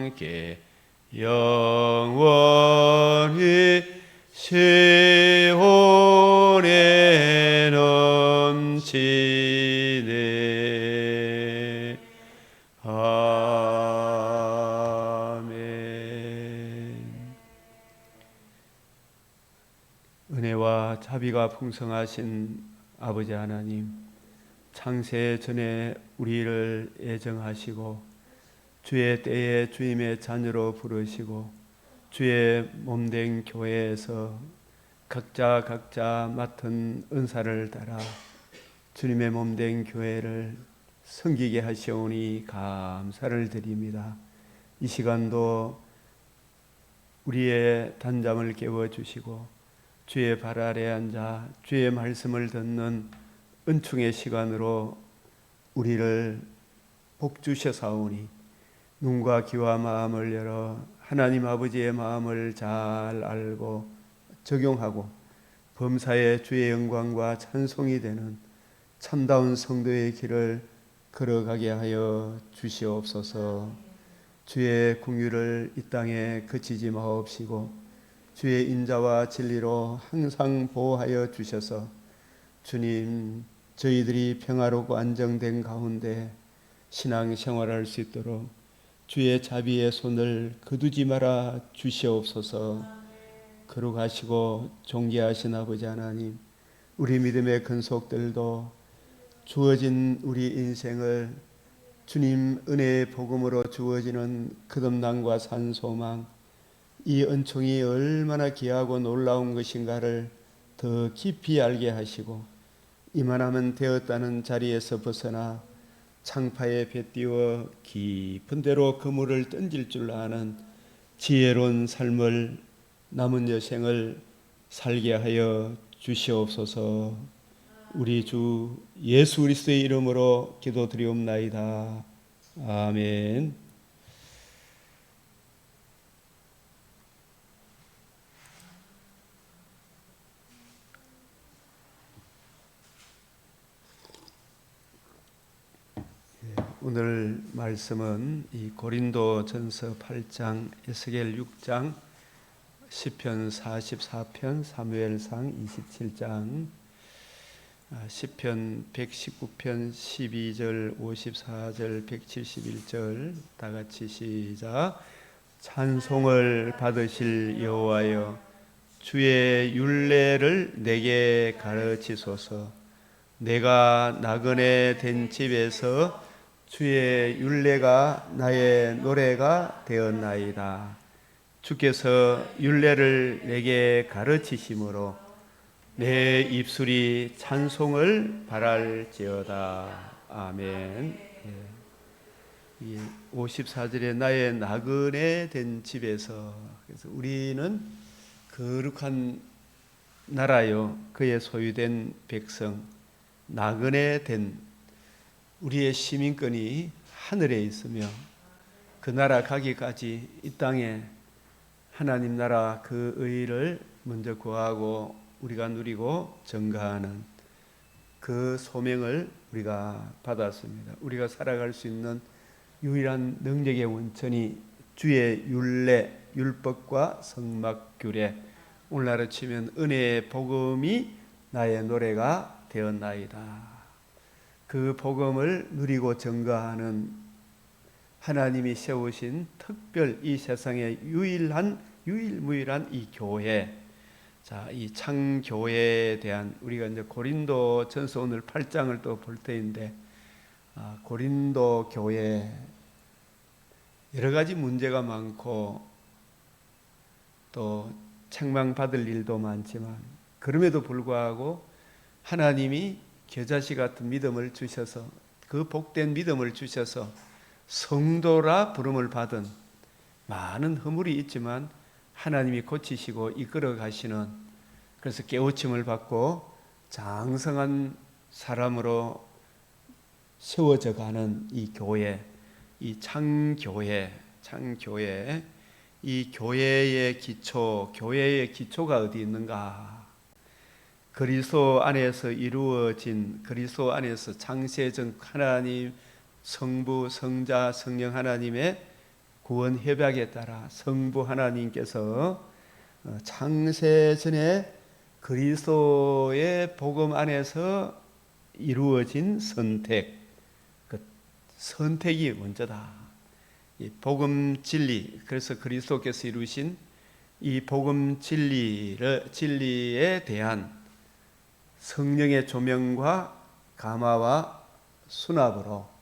함께 영원히 시온에 넘치네. 아멘. 은혜와 자비가 풍성하신 아버지 하나님, 창세 전에 우리를 애정하시고 주의 때에 주님의 자녀로 부르시고 주의 몸된 교회에서 각자 맡은 은사를 따라 주님의 몸된 교회를 섬기게 하시오니 감사를 드립니다. 이 시간도 우리의 단잠을 깨워주시고 주의 발 아래 앉아 주의 말씀을 듣는 은총의 시간으로 우리를 복주셔사오니 눈과 귀와 마음을 열어 하나님 아버지의 마음을 잘 알고 적용하고 범사에 주의 영광과 찬송이 되는 참다운 성도의 길을 걸어가게 하여 주시옵소서. 주의 긍휼을 이 땅에 그치지 마옵시고 주의 인자와 진리로 항상 보호하여 주셔서 주님, 저희들이 평화롭고 안정된 가운데 신앙생활할 수 있도록 주의 자비의 손을 거두지 말아 주시옵소서. 거룩하시고 존귀하신 아버지 하나님, 우리 믿음의 근속들도 주어진 우리 인생을 주님 은혜의 복음으로 주어지는 거듭남과 산소망, 이 은총이 얼마나 귀하고 놀라운 것인가를 더 깊이 알게 하시고 이만하면 되었다는 자리에서 벗어나 창파에 뱉띄워 깊은 데로 그물을 던질 줄 아는 지혜로운 삶을 남은 여생을 살게 하여 주시옵소서. 우리 주 예수 그리스도의 이름으로 기도드리옵나이다. 아멘. 오늘 말씀은 이 고린도전서 8장, 에스겔 6장, 시편 44편, 사무엘상 27장, 시편 119편 12절, 54절, 171절 다 같이 시작. 찬송을 받으실 여호와여, 주의 율례를 내게 가르치소서. 내가 나그네 된 집에서 주의 율례가 나의 노래가 되었나이다. 주께서 율례를 내게 가르치심으로 내 입술이 찬송을 바랄지어다. 아멘. 54절에 나의 나그네 된 집에서, 그래서 우리는 거룩한 나라요 그의 소유된 백성, 나그네 된 우리의 시민권이 하늘에 있으며 그 나라 가기까지 이 땅에 하나님 나라 그 의를 먼저 구하고 우리가 누리고 전가하는 그 소명을 우리가 받았습니다. 우리가 살아갈 수 있는 유일한 능력의 원천이 주의 율례, 율법과 성막규례, 오늘날로 치면 은혜의 복음이 나의 노래가 되었나이다. 그 복음을 누리고 전가하는 하나님이 세우신 특별 이 세상의 유일무이한 이 교회, 자, 이 창교회에 대한 우리가 이제 고린도전서 오늘 8장을 또 볼 때인데, 고린도 교회 여러 가지 문제가 많고 또 책망받을 일도 많지만 그럼에도 불구하고 하나님이 겨자씨 같은 믿음을 주셔서 그 복된 믿음을 주셔서 성도라 부름을 받은 많은 허물이 있지만 하나님이 고치시고 이끌어 가시는, 그래서 깨우침을 받고 장성한 사람으로 세워져 가는 이 교회, 이 창교회, 이 교회의 기초가 어디 있는가? 그리스도 안에서 이루어진, 그리스도 안에서 창세전 하나님 성부, 성자, 성령 하나님의 구원 협약에 따라 성부 하나님께서 창세전에 그리스도의 복음 안에서 이루어진 선택, 그 선택이 먼저다. 이 복음 진리, 그래서 그리스도께서 이루신 이 복음 진리에 대한 성령의 조명과 감화와 수납으로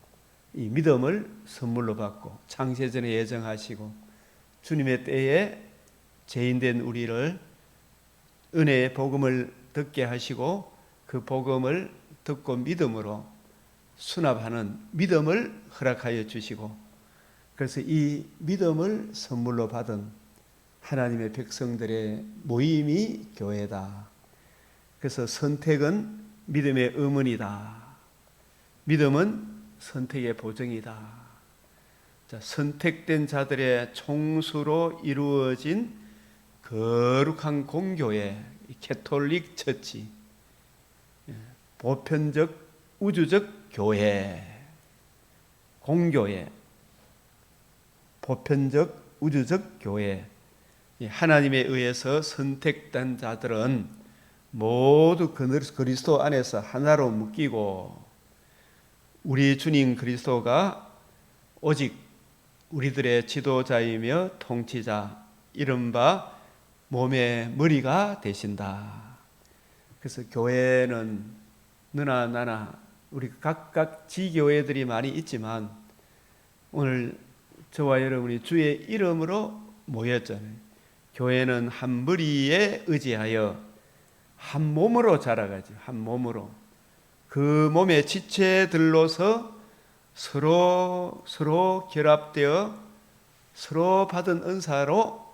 이 믿음을 선물로 받고 창세전에 예정하시고 주님의 때에 죄인된 우리를 은혜의 복음을 듣게 하시고 그 복음을 듣고 믿음으로 수납하는 믿음을 허락하여 주시고, 그래서 이 믿음을 선물로 받은 하나님의 백성들의 모임이 교회다. 그래서 선택은 믿음의 의문이다. 믿음은 선택의 보증이다. 자, 선택된 자들의 총수로 이루어진 거룩한 공교회, 캐톨릭 처치, 보편적 우주적 교회, 공교회, 보편적 우주적 교회, 하나님에 의해서 선택된 자들은 모두 그리스도 안에서 하나로 묶이고 우리 주님 그리스도가 오직 우리들의 지도자이며 통치자, 이른바 몸의 머리가 되신다. 그래서 교회는 너나 나나 우리 각각 지교회들이 많이 있지만 오늘 저와 여러분이 주의 이름으로 모였잖아요. 교회는 한 머리에 의지하여 한 몸으로 자라가죠. 한 몸으로. 그 몸의 지체들로서 서로 결합되어 서로 받은 은사로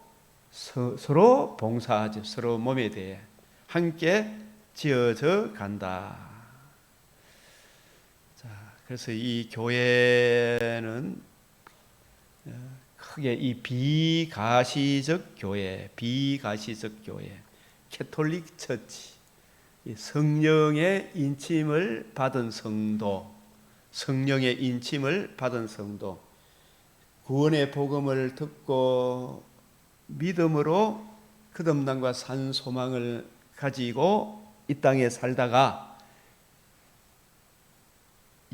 서로 봉사하죠. 서로 몸에 대해 함께 지어져 간다. 자, 그래서 이 교회는 크게 이 비가시적 교회, 캐톨릭 처치, 성령의 인침을 받은 성도, 성령의 인침을 받은 성도, 구원의 복음을 듣고 믿음으로 거듭남과 산 소망을 가지고 이 땅에 살다가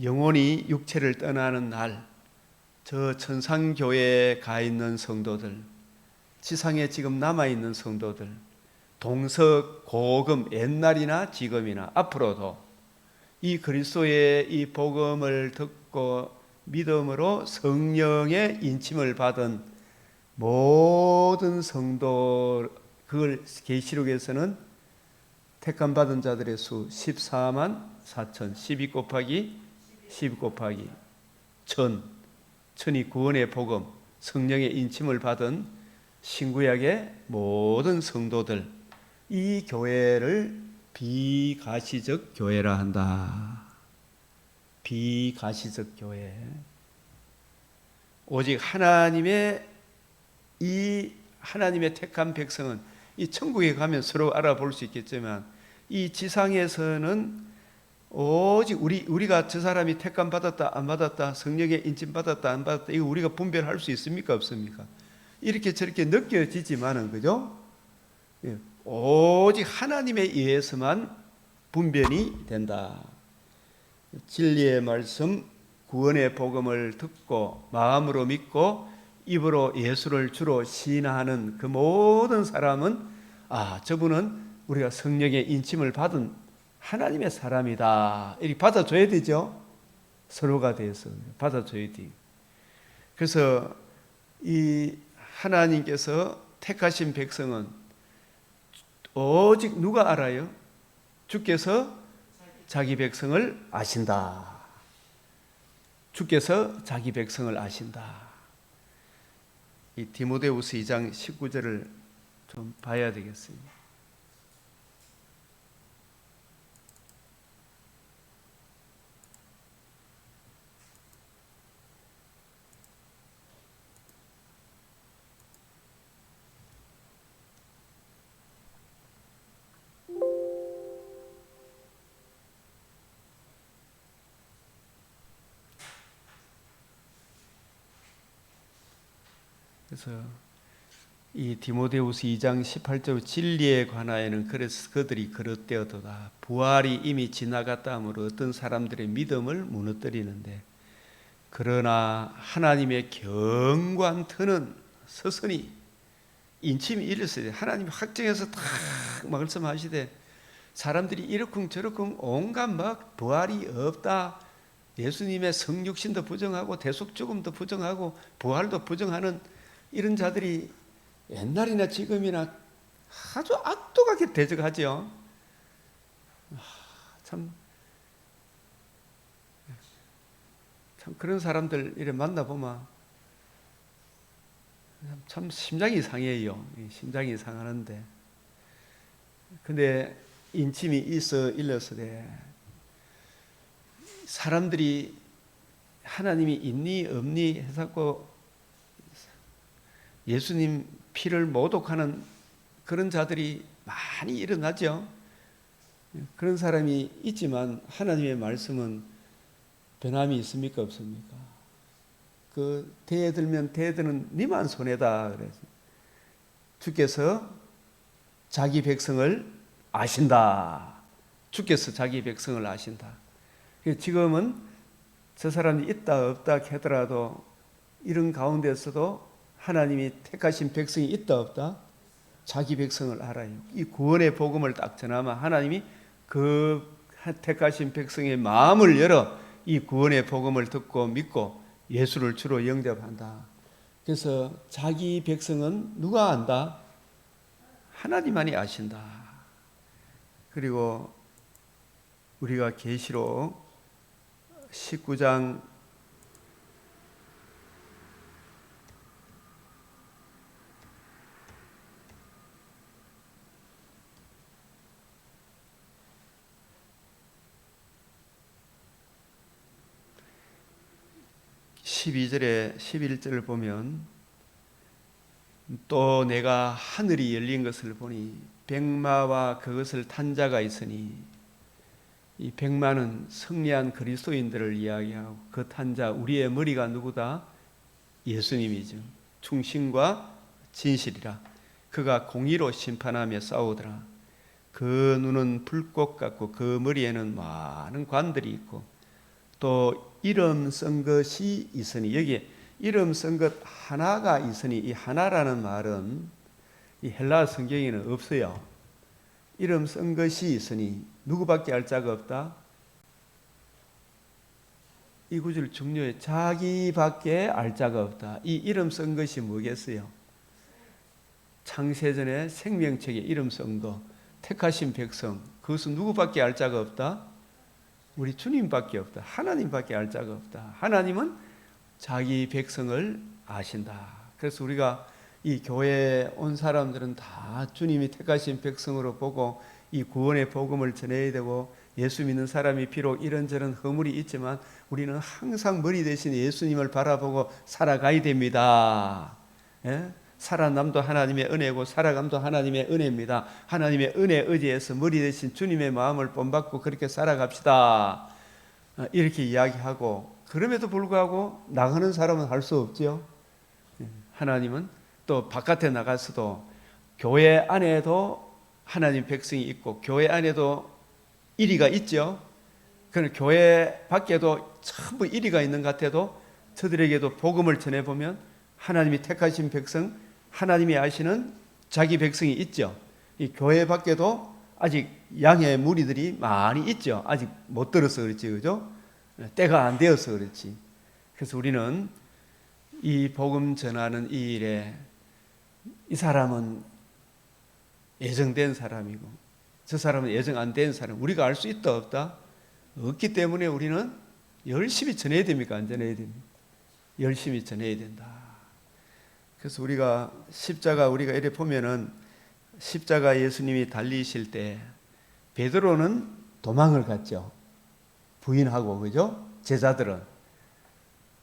영혼이 육체를 떠나는 날, 저 천상교회에 가 있는 성도들, 지상에 지금 남아있는 성도들, 동서 고금, 옛날이나 지금이나 앞으로도 이 그리스도의 이 복음을 듣고 믿음으로 성령의 인침을 받은 모든 성도, 그걸 계시록에서는 택함 받은 자들의 수 14만 4천, 12 곱하기 1000이 구원의 복음, 성령의 인침을 받은 신구약의 모든 성도들, 이 교회를 비가시적 교회라 한다. 비가시적 교회. 오직 하나님의 택한 백성은 이 천국에 가면 서로 알아볼 수 있겠지만 이 지상에서는 오직 우리가 저 사람이 택감 받았다 안 받았다, 성령의 인침 받았다 안 받았다, 이거 우리가 분별할 수 있습니까 없습니까? 이렇게 저렇게 느껴지지만은, 그죠? 예, 오직 하나님에 의해서만 분별이 된다. 진리의 말씀, 구원의 복음을 듣고 마음으로 믿고 입으로 예수를 주로 시인하는 그 모든 사람은 저분은 우리가 성령의 인침을 받은 하나님의 사람이다, 이렇게 받아줘야 되죠. 서로가 돼서 받아줘야 돼. 그래서 이 하나님께서 택하신 백성은 오직 누가 알아요? 주께서 자기 백성을 아신다. 주께서 자기 백성을 아신다. 이 디모데후서 2장 19절을 좀 봐야 되겠습니다. 그래서 이 디모데후서 2장 18절 진리에 관하여는 그래서 그들이 그릇되었도다. 부활이 이미 지나갔다 하므로 어떤 사람들의 믿음을 무너뜨리는데, 그러나 하나님의 견고한 터는 서서히 인침이 일었어요. 하나님이 확정해서 딱 말씀하시되 사람들이 이러쿵저러쿵 온갖 막 부활이 없다, 예수님의 성육신도 부정하고 대속죽음도 부정하고 부활도 부정하는 이런 자들이 옛날이나 지금이나 아주 압도하게 대적하죠. 참 그런 사람들 이래 만나보면 참 심장이 상해요. 심장이 상하는데, 근데 인침이 있어 일렀으되 사람들이 하나님이 있니 없니 해서 예수님 피를 모독하는 그런 자들이 많이 일어나죠. 그런 사람이 있지만 하나님의 말씀은 변함이 있습니까 없습니까? 그 대에 들면 대에 드는 니만 손해다. 그래서 주께서 자기 백성을 아신다. 주께서 자기 백성을 아신다. 지금은 저 사람이 있다 없다 하더라도 이런 가운데서도 하나님이 택하신 백성이 있다 없다 자기 백성을 알아요. 이 구원의 복음을 딱 전하면 하나님이 그 택하신 백성의 마음을 열어 이 구원의 복음을 듣고 믿고 예수를 주로 영접한다. 그래서 자기 백성은 누가 안다? 하나님만이 아신다. 그리고 우리가 계시록 19장 12절에 11절을 보면 또 내가 하늘이 열린 것을 보니 백마와 그것을 탄 자가 있으니, 이 백마는 승리한 그리스도인들을 이야기하고 그 탄 자 우리의 머리가 누구다? 예수님이죠. 충신과 진실이라. 그가 공의로 심판하며 싸우더라. 그 눈은 불꽃 같고 그 머리에는 많은 관들이 있고 또 이름 쓴 것이 있으니, 여기에 이름 쓴 것 하나가 있으니, 이 하나라는 말은 이 헬라어 성경에는 없어요. 이름 쓴 것이 있으니 누구밖에 알 자가 없다? 이 구절 중요해. 자기밖에 알 자가 없다. 이 이름 쓴 것이 뭐겠어요? 창세전에 생명책에 이름 쓴 거, 택하신 백성, 그것은 누구밖에 알 자가 없다? 우리 주님밖에 없다. 하나님밖에 알 자가 없다. 하나님은 자기 백성을 아신다. 그래서 우리가 이 교회에 온 사람들은 다 주님이 택하신 백성으로 보고 이 구원의 복음을 전해야 되고, 예수 믿는 사람이 비록 이런저런 허물이 있지만 우리는 항상 머리 대신 예수님을 바라보고 살아가야 됩니다. 예? 살아남도 하나님의 은혜고 살아감도 하나님의 은혜입니다. 하나님의 은혜 의지해서 머리 대신 주님의 마음을 본받고 그렇게 살아갑시다. 이렇게 이야기하고, 그럼에도 불구하고 나가는 사람은 할 수 없죠. 하나님은 또 바깥에 나가서도 교회 안에도 하나님 백성이 있고 교회 안에도 이리가 있죠. 그러나 교회 밖에도 전부 이리가 있는 것 같아도 저들에게도 복음을 전해보면 하나님이 택하신 백성, 하나님이 아시는 자기 백성이 있죠. 이 교회 밖에도 아직 양의 무리들이 많이 있죠. 아직 못 들어서 그렇지, 그죠? 때가 안 되어서 그렇지. 그래서 우리는 이 복음 전하는 이 일에 이 사람은 예정된 사람이고 저 사람은 예정 안 된 사람, 우리가 알 수 있다 없다? 없기 때문에 우리는 열심히 전해야 됩니까? 안 전해야 됩니까? 열심히 전해야 된다. 그래서 우리가 십자가, 우리가 이렇게 보면은 십자가 예수님이 달리실 때 베드로는 도망을 갔죠. 부인하고, 그죠? 제자들은.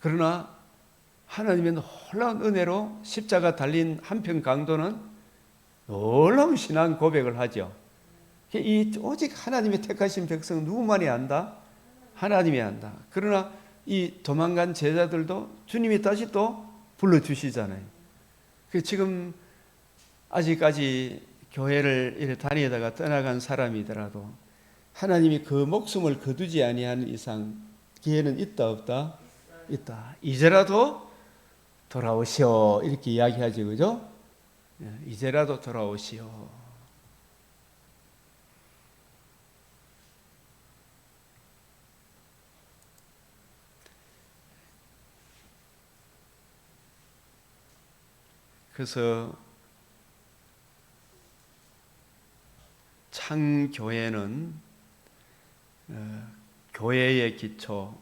그러나 하나님의 놀라운 은혜로 십자가 달린 한편 강도는 놀라운 신앙 고백을 하죠. 이 오직 하나님의 택하신 백성 누구만이 안다? 하나님이 안다. 그러나 이 도망간 제자들도 주님이 다시 또 불러주시잖아요. 지금 아직까지 교회를 이렇게 다니다가 떠나간 사람이더라도 하나님이 그 목숨을 거두지 아니하는 이상 기회는 있다 없다? 있다. 이제라도 돌아오시오 이렇게 이야기하지, 그죠? 이제라도 돌아오시오. 그래서 창교회는 교회의 기초,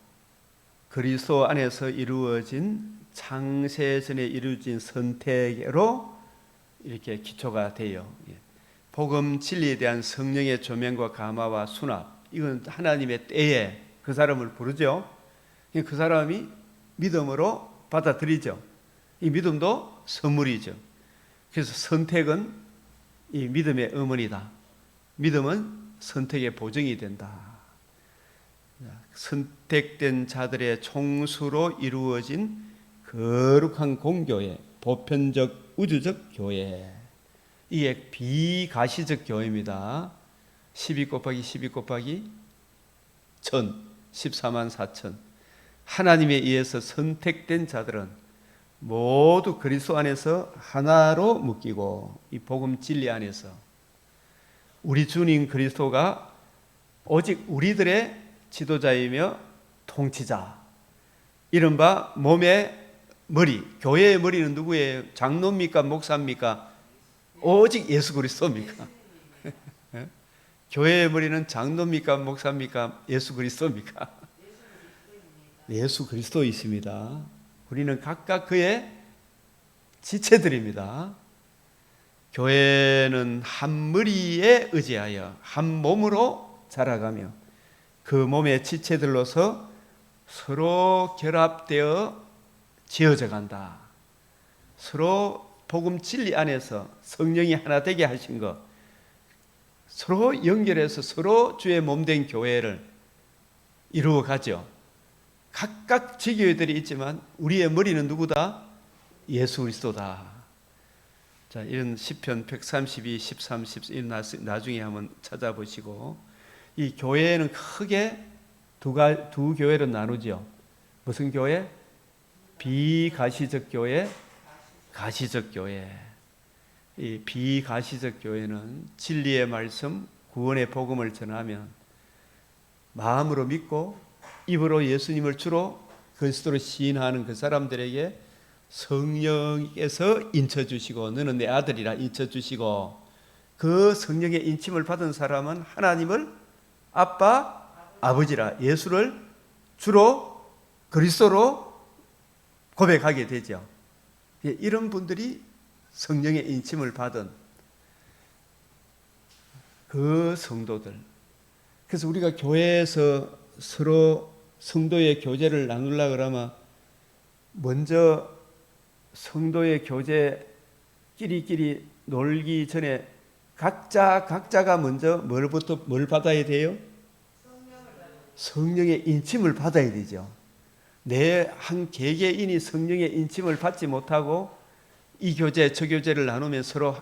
그리스도 안에서 이루어진 창세전에 이루어진 선택으로 이렇게 기초가 돼요. 복음 진리에 대한 성령의 조명과 감화와 수납, 이건 하나님의 때에 그 사람을 부르죠. 그 사람이 믿음으로 받아들이죠. 이 믿음도 선물이죠. 그래서 선택은 이 믿음의 어머니다. 믿음은 선택의 보증이 된다. 선택된 자들의 총수로 이루어진 거룩한 공교회, 보편적 우주적 교회. 이게 비가시적 교회입니다. 12 곱하기 12 곱하기 1000, 14만 4천. 하나님에 의해서 선택된 자들은 모두 그리스도 안에서 하나로 묶이고 이 복음 진리 안에서 우리 주님 그리스도가 오직 우리들의 지도자이며 통치자, 이른바 몸의 머리, 교회의 머리는 누구예요? 장로입니까? 목사입니까? 오직 예수 그리스도입니까? 교회의 머리는 장로입니까? 목사입니까? 예수 그리스도입니까? 예수 그리스도이십니다. 우리는 각각 그의 지체들입니다. 교회는 한 머리에 의지하여 한 몸으로 자라가며 그 몸의 지체들로서 서로 결합되어 지어져 간다. 서로 복음 진리 안에서 성령이 하나 되게 하신 것, 서로 연결해서 서로 주의 몸된 교회를 이루어 가죠. 각각 지교회들이 있지만 우리의 머리는 누구다? 예수 그리스도다. 자, 이런 시편 132, 13, 14 나중에 한번 찾아보시고, 이 교회는 크게 두 교회로 나누죠. 무슨 교회? 비가시적 교회, 가시적 교회. 이 비가시적 교회는 진리의 말씀, 구원의 복음을 전하면 마음으로 믿고 입으로 예수님을 주로 그리스도로 시인하는 그 사람들에게 성령께서 인쳐주시고, 너는 내 아들이라 인쳐주시고, 그 성령의 인침을 받은 사람은 하나님을 아빠, 아버지라, 예수를 주로 그리스도로 고백하게 되죠. 이런 분들이 성령의 인침을 받은 그 성도들. 그래서 우리가 교회에서 서로 성도의 교제를 나누려고 그러면 먼저 성도의 교제 끼리끼리 놀기 전에 각자가 먼저 뭘 받아야 돼요? 성령의 인침을 받아야 되죠. 내 한 개개인이 성령의 인침을 받지 못하고 이 교제 저 교제를 나누면 서로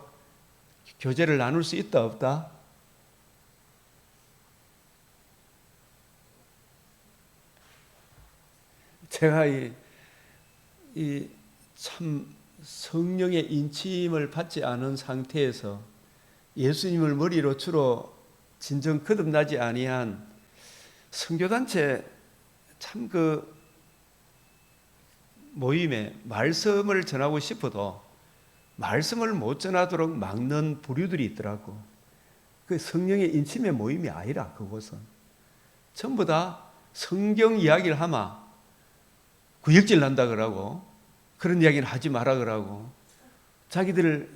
교제를 나눌 수 있다 없다? 제가 참 성령의 인침을 받지 않은 상태에서 예수님을 머리로 주로 진정 거듭나지 아니한 선교단체 참 그 모임에 말씀을 전하고 싶어도 말씀을 못 전하도록 막는 부류들이 있더라고. 그 성령의 인침의 모임이 아니라 그곳은 전부 다 성경 이야기를 하마 구역질 난다 그러고, 그런 이야기는 하지 마라 그러고, 자기들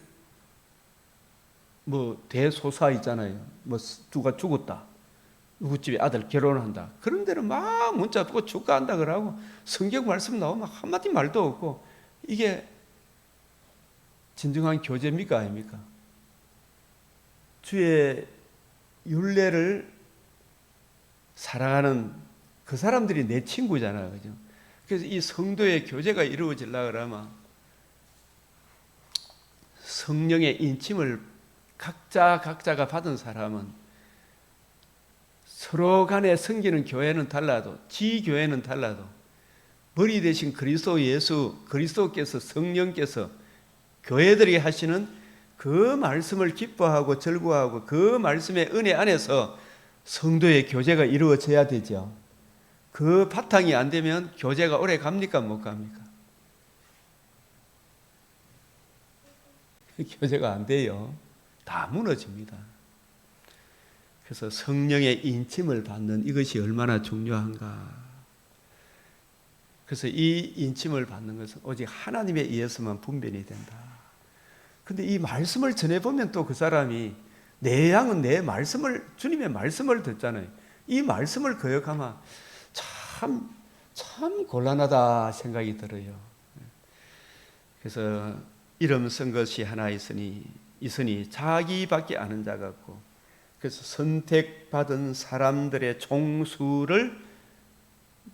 뭐 대소사 있잖아요. 뭐 누가 죽었다, 누구 집에 아들 결혼한다, 그런 데는 막 문자 보고 축가한다 그러고, 성경 말씀 나오면 한마디 말도 없고, 이게 진정한 교제입니까 아닙니까? 주의 율례를 사랑하는 그 사람들이 내 친구잖아요, 그죠? 그래서 이 성도의 교제가 이루어지려고 그러면 성령의 인침을 각자가 받은 사람은 서로 간에 섬기는 교회는 달라도, 지교회는 달라도 머리 대신 그리스도 예수, 그리스도께서, 성령께서 교회들이 하시는 그 말씀을 기뻐하고 즐거워하고 그 말씀의 은혜 안에서 성도의 교제가 이루어져야 되죠. 그 바탕이 안 되면 교제가 오래 갑니까? 못 갑니까? 교제가 안 돼요. 다 무너집니다. 그래서 성령의 인침을 받는 이것이 얼마나 중요한가. 그래서 이 인침을 받는 것은 오직 하나님에 의해서만 분별이 된다. 근데 이 말씀을 전해보면 또 그 사람이 내 양은 내 말씀을, 주님의 말씀을 듣잖아요. 이 말씀을 거역하면 참 곤란하다 생각이 들어요. 그래서 이름 쓴 것이 하나 있으니 자기밖에 아는 자가 없고, 그래서 선택받은 사람들의 총수를,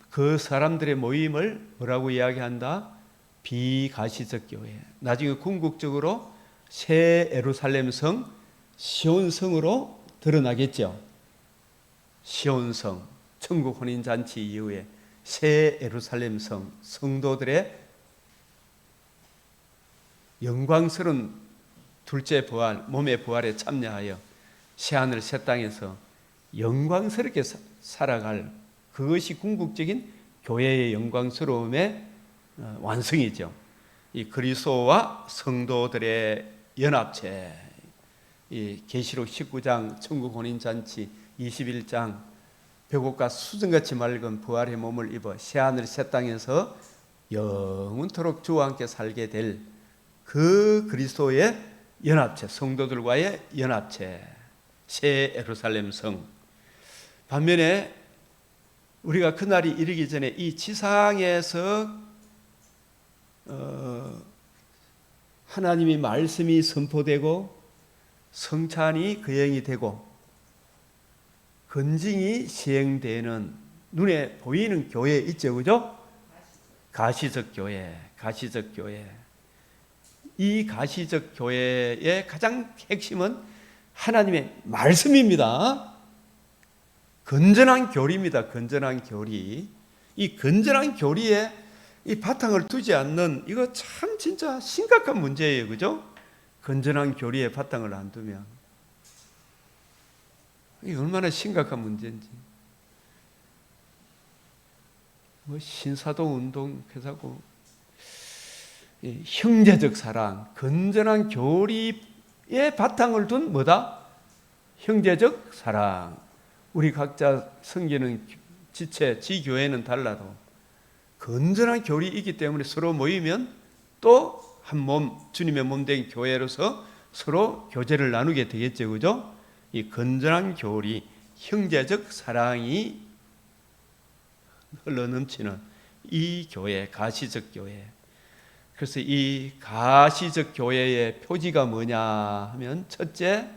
그 사람들의 모임을 뭐라고 이야기한다? 비가시적 교회. 나중에 궁극적으로 새 예루살렘 성, 시온성으로 드러나겠죠. 시온성, 천국 혼인잔치 이후에 새 예루살렘 성, 성도들의 영광스러운 둘째 부활, 몸의 부활에 참여하여 새하늘 새 땅에서 영광스럽게 살아갈, 그것이 궁극적인 교회의 영광스러움의 완성이죠. 이 그리스도와 성도들의 연합체, 이 계시록 19장 천국 혼인 잔치 21장 벽옥과 수정같이 맑은 부활의 몸을 입어 새하늘 새 땅에서 영원토록 주와 함께 살게 될 그 그리스도의 연합체, 성도들과의 연합체, 새 예루살렘 성. 반면에 우리가 그날이 이르기 전에 이 지상에서 하나님의 말씀이 선포되고 성찬이 거행이 되고 건징이 시행되는 눈에 보이는 교회 있죠, 그죠? 가시적 교회, 가시적 교회. 이 가시적 교회의 가장 핵심은 하나님의 말씀입니다. 건전한 교리입니다. 건전한 교리. 이 건전한 교리에 이 바탕을 두지 않는, 이거 참 진짜 심각한 문제예요. 그죠? 건전한 교리에 바탕을 안 두면 이게 얼마나 심각한 문제인지. 뭐 신사동 운동 회사고, 형제적 사랑, 건전한 교리에 바탕을 둔 뭐다? 형제적 사랑. 우리 각자 섬기는 지체, 지교회는 달라도 건전한 교리이기 때문에 서로 모이면 또 한 몸, 주님의 몸된 교회로서 서로 교제를 나누게 되겠죠, 그죠? 이 건전한 교리, 형제적 사랑이 흘러넘치는 이 교회, 가시적 교회. 그래서 이 가시적 교회의 표지가 뭐냐 하면, 첫째,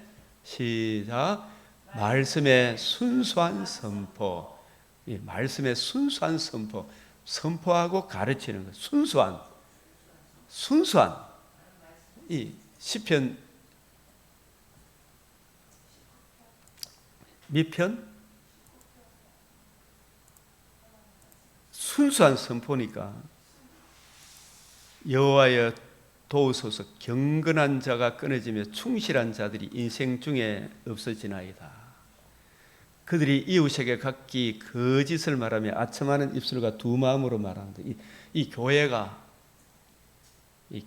시작, 말씀의 순수한 선포. 이 말씀의 순수한 선포, 선포하고 가르치는 것. 순수한. 이 시편 몇 편? 순수한 선포니까 여호와여 도우소서, 경건한 자가 끊어지며 충실한 자들이 인생 중에 없어지나이다. 그들이 이웃에게 각기 거짓을 말하며 아첨하는 입술과 두 마음으로 말하는다. 이 교회가 이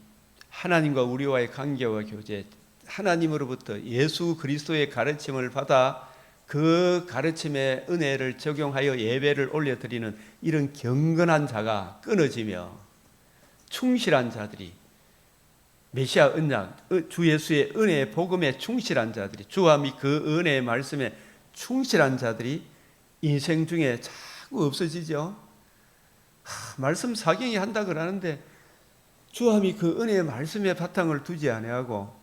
하나님과 우리와의 관계와 교제, 하나님으로부터 예수 그리스도의 가르침을 받아 그 가르침의 은혜를 적용하여 예배를 올려드리는 이런 경건한 자가 끊어지며 충실한 자들이, 메시아 언약, 주 예수의 은혜의 복음에 충실한 자들이, 주와 및 그 은혜의 말씀에 충실한 자들이 인생 중에 자꾸 없어지죠. 말씀 사경이 한다 그러는데 주와 및 그 은혜의 말씀에 바탕을 두지 아니하고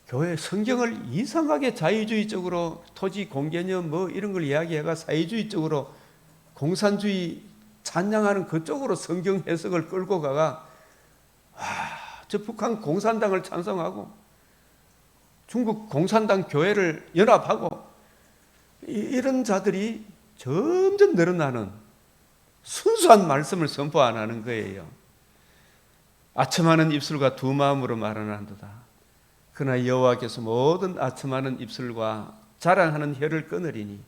교회 성경을 이상하게 자유주의적으로 토지 공개념 뭐 이런 걸 이야기해가 사회주의적으로 공산주의 찬양하는 그쪽으로 성경 해석을 끌고 가가 저 북한 공산당을 찬성하고 중국 공산당 교회를 연합하고 이런 자들이 점점 늘어나는 순수한 말씀을 선포 안 하는 거예요. 아첨하는 입술과 두 마음으로 말하는도다. 그러나 여호와께서 모든 아첨하는 입술과 자랑하는 혀를 끊으리니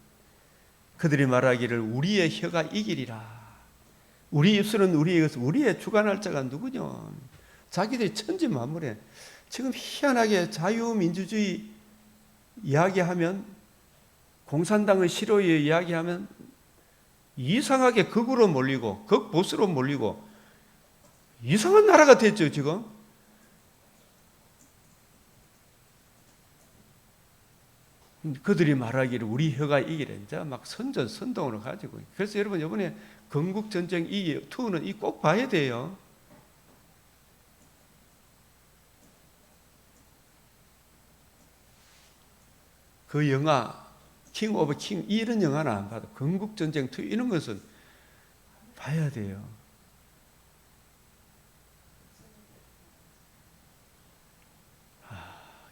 그들이 말하기를 우리의 혀가 이기리라. 우리 입술은 우리의 주관할 자가 누구냐. 자기들이 천지만물에 지금 희한하게 자유민주주의 이야기하면, 공산당의 실효에 이야기하면 이상하게 극으로 몰리고 극보수로 몰리고 이상한 나라가 됐죠. 지금 그들이 말하기를 우리 혀가 이기래. 이제 막 선전선동으로 가지고. 그래서 여러분 이번에 건국전쟁 이 투는 이 꼭 봐야 돼요. 그 영화 킹 오브 킹 이런 영화는 안 봐도 건국전쟁 투 이런 것은 봐야 돼요.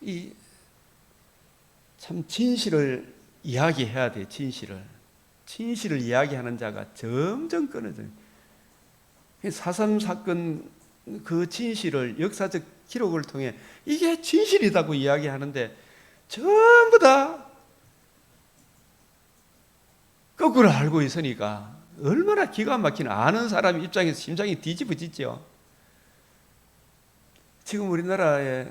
이 참 진실을 이야기해야 돼. 진실을 이야기하는 자가 점점 끊어져요. 4.3 사건 그 진실을 역사적 기록을 통해 이게 진실이라고 이야기하는데 전부 다 거꾸로 알고 있으니까 얼마나 기가 막힌, 아는 사람 입장에서 심장이 뒤집어지죠. 지금 우리나라에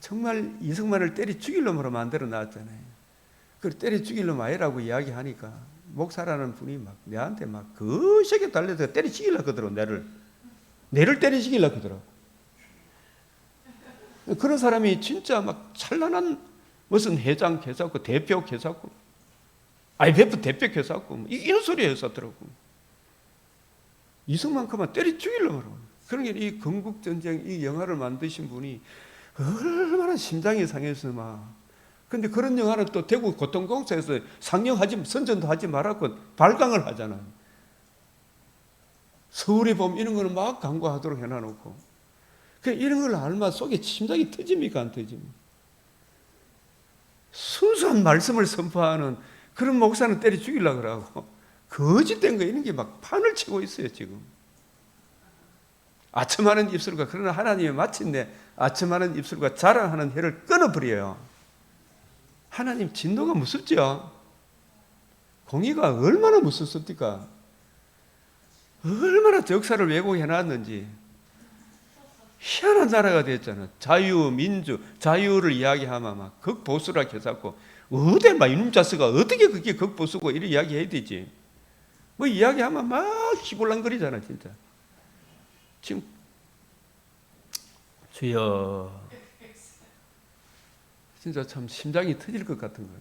정말 이승만을 때려 죽일 놈으로 만들어 놨잖아요. 그걸 때려 죽일 놈 아니라고 이야기하니까 목사라는 분이 막 내한테 막 거시게 달려서 때려 죽이려고 하더라고. 내를 때려 죽이려고 하더라고. 그런 사람이 진짜 막 찬란한 무슨 회장 개사고 대표 개사고 IMF 대표 개사고 이런 소리 했었더라고. 이승만큼만 때려 죽이려고. 그러니까 이 건국전쟁 이 영화를 만드신 분이 얼마나 심장이 상해서 막. 근데 그런 영화는 또 대구 고통공사에서 선전도 하지 말았고 발광을 하잖아요. 서울에 보면 이런 거는 막 광고하도록 해놔놓고. 이런 걸 알면 속에 심장이 터집니까? 안 터집니까? 순수한 말씀을 선포하는 그런 목사는 때려 죽이려고 그러고 거짓된 거 이런 게 막 판을 치고 있어요 지금. 아첨하는 입술과, 그러나 하나님이 마침내 아첨하는 입술과 자랑하는 혀를 끊어버려요. 하나님 진노가 무섭죠. 공의가 얼마나 무섭습니까? 얼마나 역사를 왜곡해놨는지. 희한한 나라가 됐잖아. 자유, 민주, 자유를 이야기하면 막 극보수라 해서 어디 막 이놈 자스가 어떻게 그게 극보수고 이런 이야기해야 되지. 뭐 이야기하면 막 희불랑거리잖아 진짜. 지금 주여 진짜 참 심장이 터질 것 같은 거예요.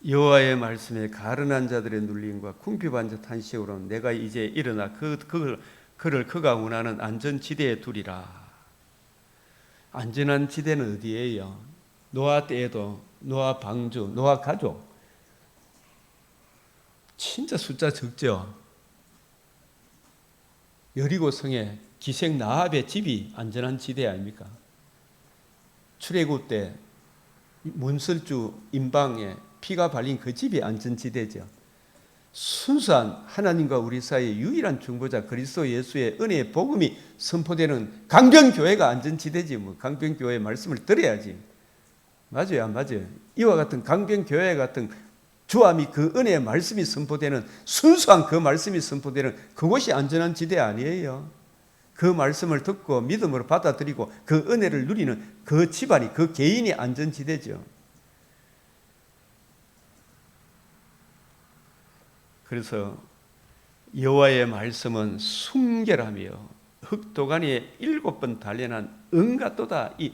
여호와의 말씀에 가련한 자들의 눌림과 궁핍한 자 탄식으로는 내가 이제 일어나 그를 그가 원하는 안전지대에 두리라. 안전한 지대는 어디예요? 노아 때에도 노아 방주, 노아 가족 진짜 숫자 적죠. 여리고 성에 기생 나합의 집이 안전한 지대 아닙니까? 출애굽 때 문설주 임방에 피가 발린 그 집이 안전지대죠. 순수한 하나님과 우리 사이의 유일한 중보자 그리스도 예수의 은혜의 복음이 선포되는 강변교회가 안전지대지. 뭐 강변교회의 말씀을 들어야지. 맞아요, 안 맞아요? 이와 같은 강변교회 같은 주함이 그 은혜의 말씀이 선포되는, 순수한 그 말씀이 선포되는 그곳이 안전한 지대 아니에요. 그 말씀을 듣고 믿음으로 받아들이고 그 은혜를 누리는 그 집안이, 그 개인이 안전지대죠. 그래서 여호와의 말씀은 순결하며 흑도가니에 7번 단련한 은같도다. 이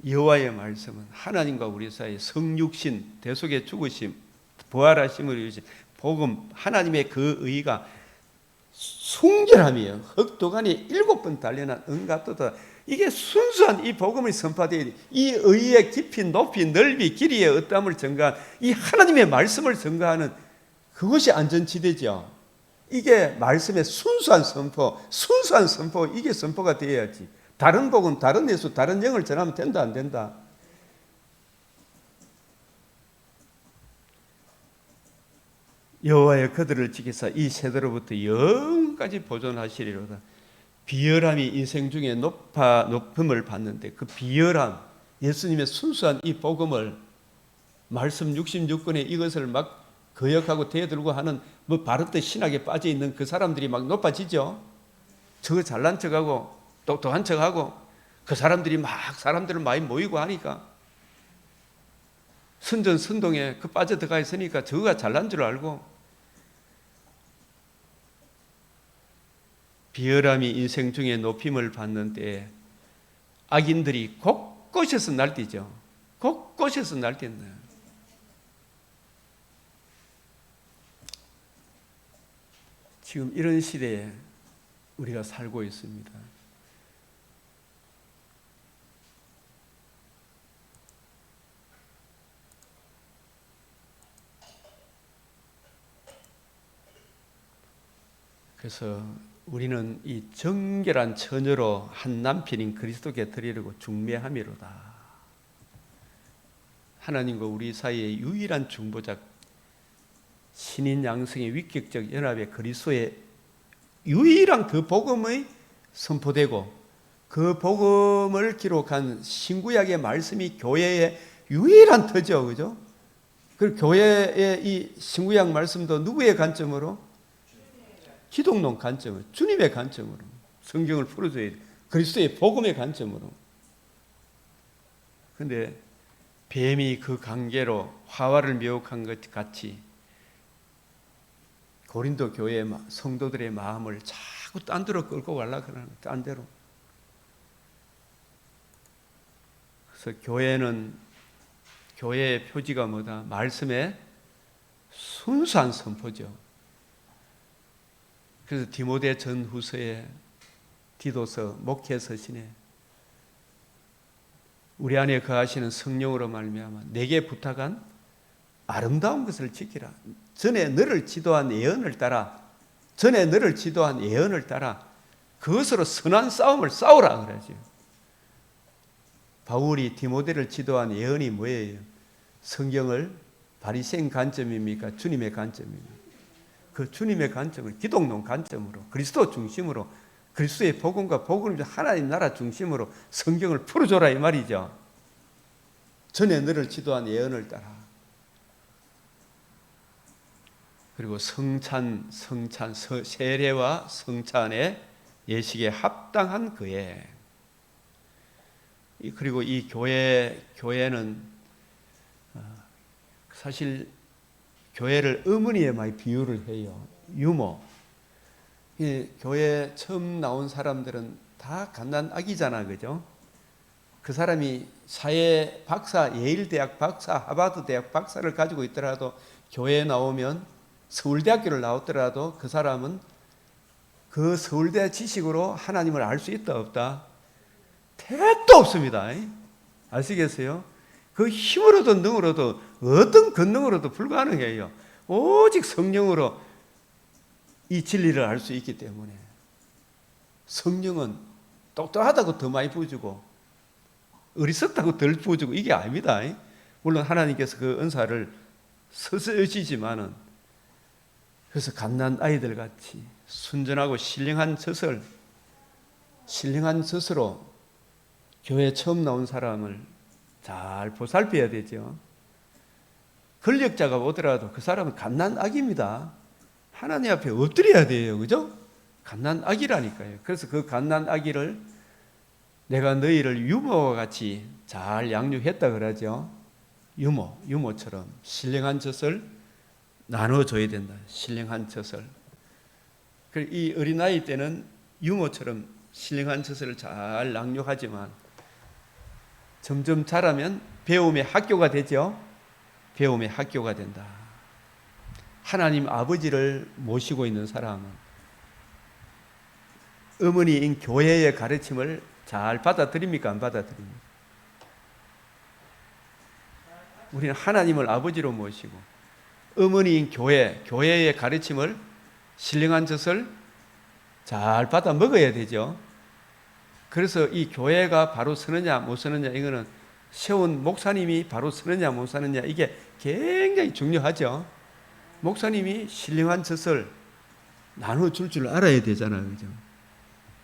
여호와의 말씀은 하나님과 우리 사이의 성육신, 대속의 죽으심, 부활하심을 이루신 복음, 하나님의 그 의가 순결하며 흑도가니에 7번 단련한 은같도다. 이게 순수한 이 복음의 선포되어 이 의의 깊이, 높이, 넓이, 길이의 어떠함을 증가한 이 하나님의 말씀을 증가하는 그것이 안전지대죠. 이게 말씀의 순수한 선포, 이게 선포가 되어야지. 다른 복음, 다른 예수, 다른 영을 전하면 된다, 안 된다? 여호와여 그들을 지키사 이 세대로부터 영까지 보존하시리로다. 비열함이 인생 중에 높음을 받는데 그 비열함, 예수님의 순수한 이 복음을 말씀 66권에 이것을 막 거역하고 대들고 하는 뭐 바르트 신학에 빠져 있는 그 사람들이 막 높아지죠. 저거 잘난 척하고 똑똑한 척하고 그 사람들이 막 사람들을 많이 모이고 하니까 선전선동에 그 빠져 들어가 있으니까 저거가 잘난 줄 알고 비열함이 인생 중에 높임을 받는 때에 악인들이 곳곳에서 날뛰죠. 곳곳에서 날뛴다. 지금 이런 시대에 우리가 살고 있습니다. 그래서 우리는 이 정결한 처녀로 한 남편인 그리스도께 드리려고 중매함이로다. 하나님과 우리 사이의 유일한 중보자, 신인 양성의 위격적 연합의 그리스도의 유일한 그 복음의 선포되고 그 복음을 기록한 신구약의 말씀이 교회의 유일한 터죠, 그죠? 그 교회의 이 신구약 말씀도 누구의 관점으로? 기독론 관점으로, 주님의 관점으로 성경을 풀어줘야 돼. 그리스도의 복음의 관점으로. 그런데 뱀이 그 관계로 화와를 미혹한 것 같이 고린도 교회 성도들의 마음을 자꾸 딴 데로 끌고 가려고 하는 거예요. 딴 데로. 그래서 교회의 표지가 뭐다? 말씀의 순수한 선포죠. 그래서 디모데 전후서에 디도서 목회 서신에 우리 안에 거하시는 성령으로 말미암아 내게 부탁한 아름다운 것을 지키라. 전에 너를 지도한 예언을 따라 그것으로 선한 싸움을 싸우라 그러죠. 바울이 디모데를 지도한 예언이 뭐예요? 성경을 바리새인 관점입니까? 주님의 관점입니까? 그 주님의 관점을 기독론 관점으로 그리스도 중심으로 그리스도의 복음과 복음을 하나님 나라 중심으로 성경을 풀어줘라 이 말이죠. 전에 너를 지도한 예언을 따라. 그리고 세례와 성찬의 예식에 합당한 그에. 그리고 이 교회는 사실 교회를 어머니에 많이 비유를 해요. 유모. 교회 처음 나온 사람들은 다 갓난 아기잖아, 그죠? 그 사람이 사회 박사, 예일대학 박사, 하버드 대학 박사를 가지고 있더라도 교회에 나오면 서울대학교를 나왔더라도 그 사람은 그 서울대 지식으로 하나님을 알 수 있다, 없다? 택도 없습니다. 아시겠어요? 그 힘으로도 능으로도 어떤 권능으로도 불가능해요. 오직 성령으로 이 진리를 알 수 있기 때문에. 성령은 똑똑하다고 더 많이 부어주고 어리석다고 덜 부어주고 이게 아닙니다. 물론 하나님께서 그 은사를 서서시지만은 그래서 갓난 아이들 같이 순전하고 신령한 젖으로 교회 처음 나온 사람을 잘 보살펴야 되죠. 권력자가 오더라도 그 사람은 갓난 아기입니다. 하나님 앞에 엎드려야 돼요. 그죠? 갓난 아기라니까요. 그래서 그 갓난 아기를 내가 너희를 유모와 같이 잘 양육했다 그러죠. 유모처럼 신령한 젖을 나눠줘야 된다. 신령한 젖을. 이 어린아이 때는 유모처럼 신령한 젖을 잘 양육하지만 점점 자라면 배움의 학교가 되죠. 배움의 학교가 된다. 하나님 아버지를 모시고 있는 사람은 어머니인 교회의 가르침을 잘 받아들입니까? 안 받아들입니까? 우리는 하나님을 아버지로 모시고 어머니인 교회의 가르침을 신령한 젖을 잘 받아 먹어야 되죠. 그래서 이 교회가 바로 서느냐 못 서느냐, 이거는 세운 목사님이 바로 서느냐 못 서느냐, 이게 굉장히 중요하죠. 목사님이 신령한 젖을 나눠줄 줄 알아야 되잖아요. 그죠?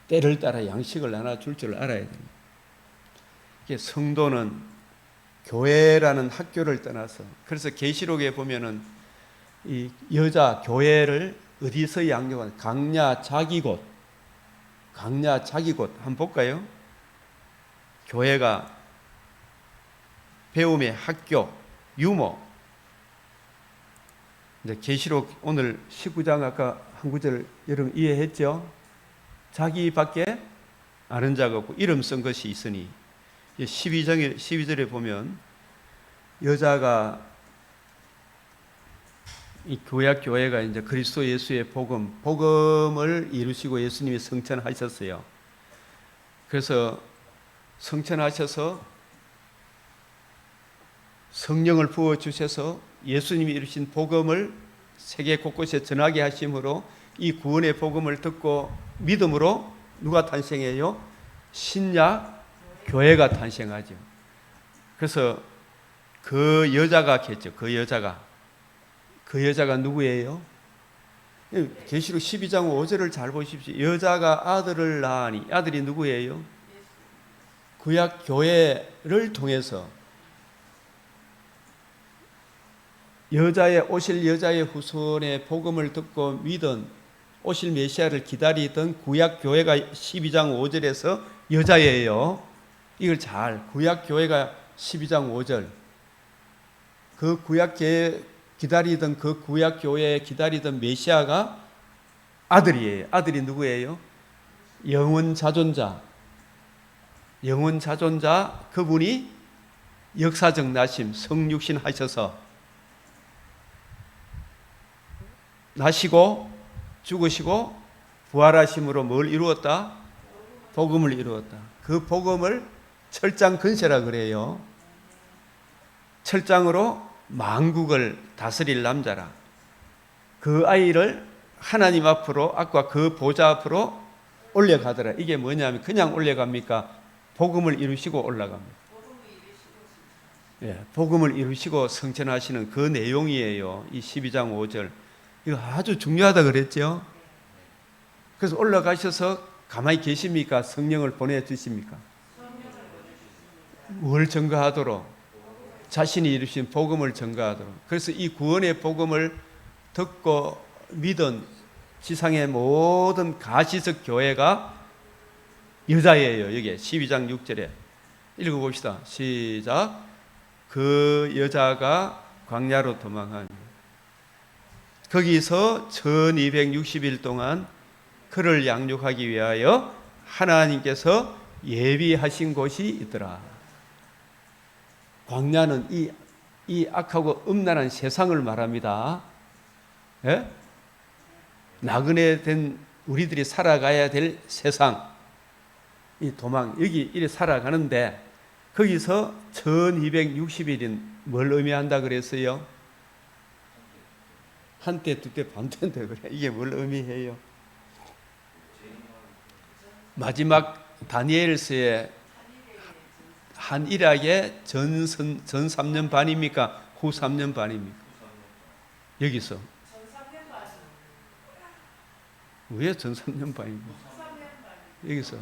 때를 따라 양식을 나눠줄 줄 알아야 됩니다. 이게 성도는 교회라는 학교를 떠나서, 그래서 계시록에 보면은 이 여자 교회를 어디서 양육하는, 강야 자기곳, 강야 자기곳 한번 볼까요? 교회가 배움의 학교, 유모. 이제 계시록 오늘 19장 아까 한 구절 여러분 이해했죠? 자기밖에 아는 자가 없고 이름 쓴 것이 있으니. 12절에 보면 여자가 이 구약 교회가 이제 그리스도 예수의 복음을 이루시고 예수님이 성천하셨어요. 그래서 성천하셔서 성령을 부어 주셔서 예수님이 이루신 복음을 세계 곳곳에 전하게 하심으로 이 구원의 복음을 듣고 믿음으로 누가 탄생해요? 신약 교회가 탄생하죠. 그래서 그 여자가 겠죠. 그 여자가 누구예요? 계시록 12장 5절을 잘 보십시오. 여자가 아들을 낳으니, 아들이 누구예요? 구약 교회를 통해서 오실 여자의 후손의 복음을 듣고 믿은, 오실 메시아를 기다리던 구약 교회가 12장 5절에서 여자예요. 이걸 구약 교회가 12장 5절, 그 구약 교회 기다리던, 그 구약 교회에 기다리던 메시아가 아들이에요. 아들이 누구예요? 영원 자존자, 그분이 역사적 나심, 성육신 하셔서 나시고 죽으시고 부활하심으로 뭘 이루었다? 복음을 이루었다. 그 복음을 철장 근세라 그래요. 철장으로 만국을 다스릴 남자라. 그 아이를 하나님 앞으로, 아까 그 보좌 앞으로 올려가더라. 이게 뭐냐면 그냥 올려갑니까? 복음을 이루시고 올라갑니다. 복음을 이루시고 성천하시는 그 내용이에요. 이 12장 5절. 이거 아주 중요하다 그랬죠. 그래서 올라가셔서 가만히 계십니까? 성령을 보내주십니까? 뭘 증거하도록? 자신이 이루신 복음을 증거하도록. 그래서 이 구원의 복음을 듣고 믿은 지상의 모든 가시적 교회가 여자예요. 여기 12장 6절에 읽어봅시다. 시작. 그 여자가 광야로 도망하니 거기서 1260일 동안 그를 양육하기 위하여 하나님께서 예비하신 곳이 있더라. 광야는 이 악하고 음란한 세상을 말합니다. 예? 나그네 된 우리들이 살아가야 될 세상, 이 도망, 여기 이래 살아가는데 거기서 1260일인 뭘 의미한다 그랬어요? 한때, 두때, 반때인데 그래. 이게 뭘 의미해요? 마지막 다니엘서의 한 일학의 전 3년 반입니까? 후 3년 반입니까? 여기서 왜 전 3년 반입니까? 여기서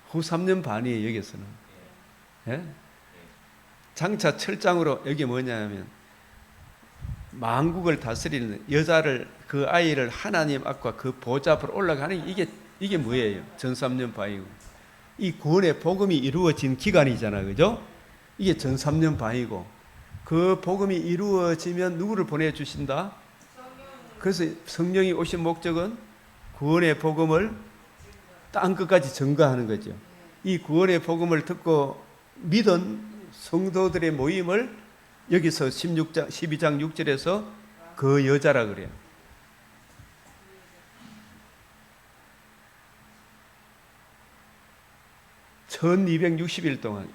후 3년 반이에요. 여기서는. 예? 장차 철장으로, 여기 뭐냐면 만국을 다스리는 여자를, 그 아이를 하나님 앞과 그 보좌 앞으로 올라가는, 이게 뭐예요? 전 3년 반이고, 이 구원의 복음이 이루어진 기간이잖아요. 그죠? 이게 전 3년 반이고, 그 복음이 이루어지면 누구를 보내주신다? 그래서 성령이 오신 목적은 구원의 복음을 땅 끝까지 증거하는 거죠. 이 구원의 복음을 듣고 믿은 성도들의 모임을 여기서 12장 6절에서 그 여자라 그래요. (1260일) 동안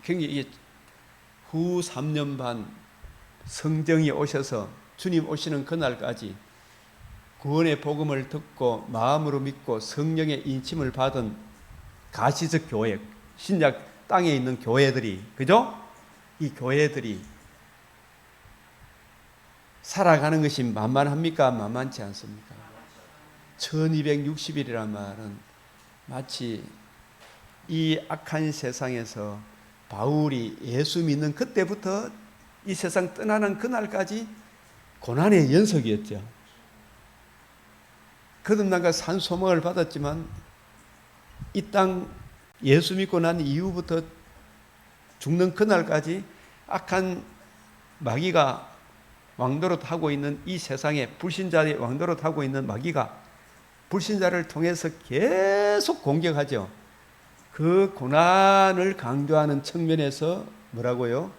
굉장히 후 3년 반 성령이 오셔서 주님 오시는 그날까지 구원의 복음을 듣고 마음으로 믿고 성령의 인침을 받은 가시적 교회, 신약 땅에 있는 교회들이, 그죠? 이 교회들이 살아가는 것이 만만합니까? 만만치 않습니까? 1260일이란 말은 마치 이 악한 세상에서 바울이 예수 믿는 그때부터 이 세상 떠나는 그날까지 고난의 연속이었죠. 거듭남과 산소망을 받았지만 이 땅 예수 믿고 난 이후부터 죽는 그날까지 악한 마귀가 왕노릇하고 있는 이 세상에 불신자의 왕노릇하고 있는 마귀가 불신자를 통해서 계속 공격하죠. 그 고난을 강조하는 측면에서 뭐라고요?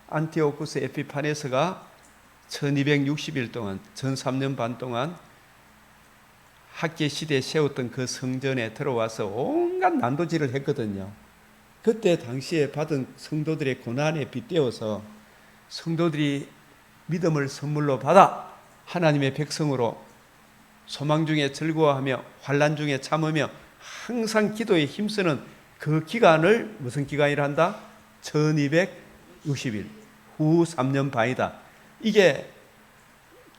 안티오쿠스 에피파네스가 1260일 동안, 13년 반 동안 학계 시대에 세웠던 그 성전에 들어와서 온갖 난도질을 했거든요. 그때 당시에 받은 성도들의 고난에 빗대어서 성도들이 믿음을 선물로 받아 하나님의 백성으로 소망 중에 즐거워하며 환난 중에 참으며 항상 기도에 힘쓰는 그 기간을 무슨 기간이라 한다? 1260일, 후 3년 반이다. 이게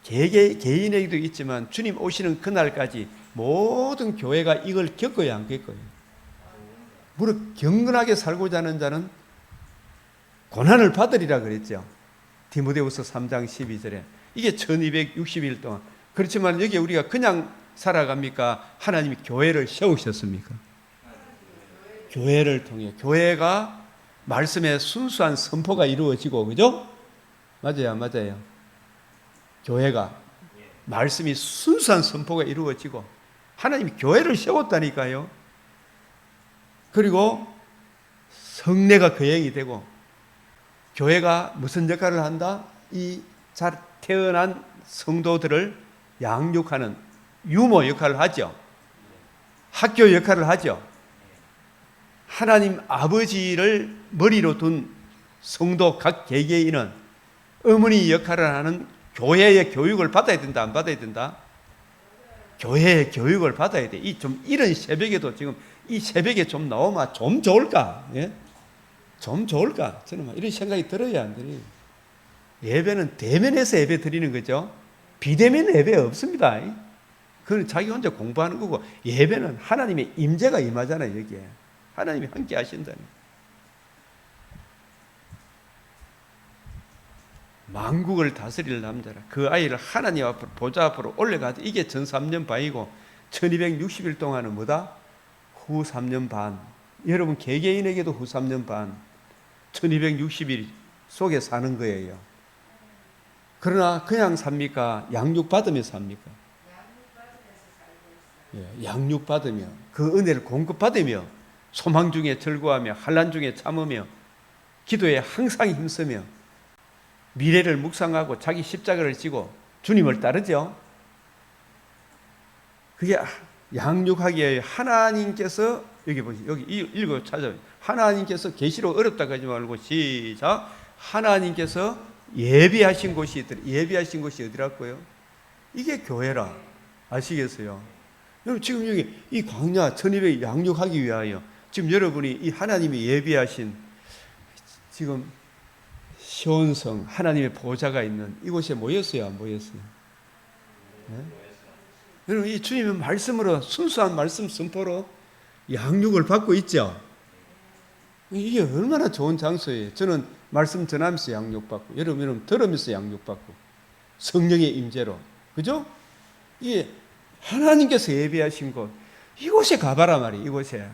개인에게도 있지만 주님 오시는 그날까지 모든 교회가 이걸 겪어야 안 겪어요. 무릇 경건하게 살고자 하는 자는 고난을 받으리라 그랬죠. 디모데후서 3장 12절에. 이게 1260일 동안. 그렇지만 여기 우리가 그냥 살아갑니까? 하나님이 교회를 세우셨습니까? 교회를 통해. 교회가 말씀의 순수한 선포가 이루어지고, 그죠? 맞아요, 맞아요. 교회가 말씀이 순수한 선포가 이루어지고 하나님이 교회를 세웠다니까요. 그리고 성례가 거행이 되고 교회가 무슨 역할을 한다? 이 잘 태어난 성도들을 양육하는 유모 역할을 하죠. 학교 역할을 하죠. 하나님 아버지를 머리로 둔 성도 각 개개인은 어머니 역할을 하는 교회의 교육을 받아야 된다, 안 받아야 된다? 교회의 교육을 받아야 돼. 이런 새벽에도 지금 이 새벽에 좀 나오면 좀 좋을까? 예? 좀 좋을까? 저는 이런 생각이 들어야 안 들어요. 예배는 대면에서 예배 드리는 거죠. 비대면 예배 없습니다. 그건 자기 혼자 공부하는 거고, 예배는 하나님의 임재가 임하잖아요, 여기에. 하나님이 함께 하신다는. 만국을 다스릴 남자라. 그 아이를 하나님 앞으로 보좌 앞으로 올려가도 이게 전 3년 반이고 1260일 동안은 뭐다? 후 3년 반. 여러분 개개인에게도 후 3년 반 1260일 속에 사는 거예요. 그러나 그냥 삽니까? 양육받으며 삽니까? 양육받으며 그 은혜를 공급받으며 소망 중에 즐거워하며 환난 중에 참으며 기도에 항상 힘쓰며 미래를 묵상하고 자기 십자가를 지고 주님을 따르죠. 그게 양육하기에 하나님께서 여기 보시죠. 여기 읽어 찾아요. 하나님께서 계시로 어렵다고 하지 말고 시작. 하나님께서 예비하신 곳이 있더라. 예비하신 곳이 어디라고요? 이게 교회라. 아시겠어요? 여러분 지금 여기 이 광야 1200 양육하기 위하여 지금 여러분이 이 하나님이 예비하신 지금 시온성 하나님의 보좌가 있는 이곳에 모였어요, 안 모였어요? 네? 여러분 이 주님의 말씀으로 순수한 말씀 선포로 양육을 받고 있죠. 이게 얼마나 좋은 장소예요. 저는 말씀 전하면서 양육받고 여러분 들으면서 양육받고 성령의 임재로, 그죠? 이게 하나님께서 예비하신 곳 이곳에 가봐라 말이에요. 이곳에.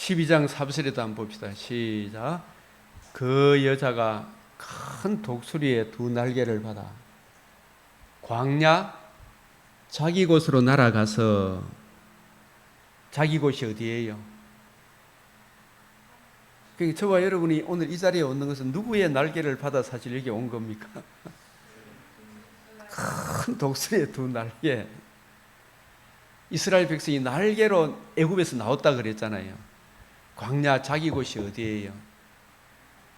12장 4절에도 한번 봅시다. 시작. 그 여자가 큰 독수리의 두 날개를 받아 광야 자기 곳으로 날아가서 자기 곳이 어디예요? 그러니까 저와 여러분이 오늘 이 자리에 오는 것은 누구의 날개를 받아 사실 여기 온 겁니까? 큰 독수리의 두 날개. 이스라엘 백성이 날개로 애굽에서 나왔다 그랬잖아요. 광야 자기 곳이 어디예요?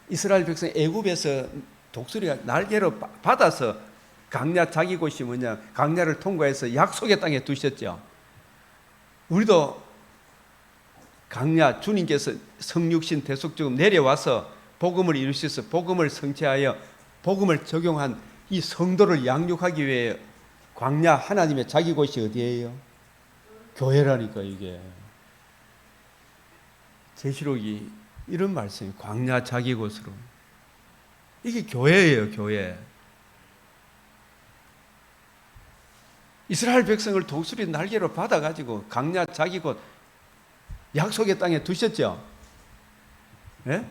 이스라엘 백성 애굽에서 독수리가 날개로 받아서 광야 자기 곳이 뭐냐? 광야를 통과해서 약속의 땅에 두셨죠. 우리도 광야 주님께서 성육신 대속적으로 내려와서 복음을 이루셔서 복음을 성취하여 복음을 적용한 이 성도를 양육하기 위해 광야 하나님의 자기 곳이 어디예요? 교회라니까. 이게 계시록이 이런 말씀이 광야 자기 곳으로, 이게 교회예요. 교회. 이스라엘 백성을 독수리 날개로 받아가지고 광야 자기 곳 약속의 땅에 두셨죠. 네?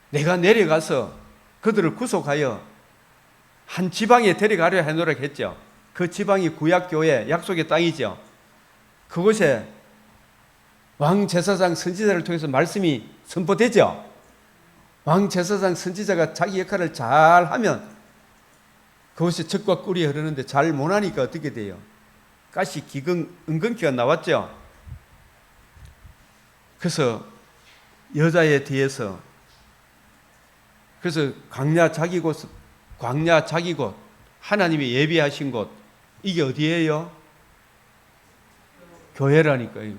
내가 내려가서 그들을 구속하여 한 지방에 데려가려 해놓으라 했죠. 그 지방이 구약교회 약속의 땅이죠. 그곳에 왕제사장 선지자를 통해서 말씀이 선포되죠. 왕제사장 선지자가 자기 역할을 잘하면 그것이 적과 꿀이 흐르는데 잘 못하니까 어떻게 돼요? 가시, 기근, 은근기가 나왔죠. 그래서 여자에 대해서, 그래서 광야 자기 곳, 하나님이 예비하신 곳, 이게 어디예요? 교회라니까요.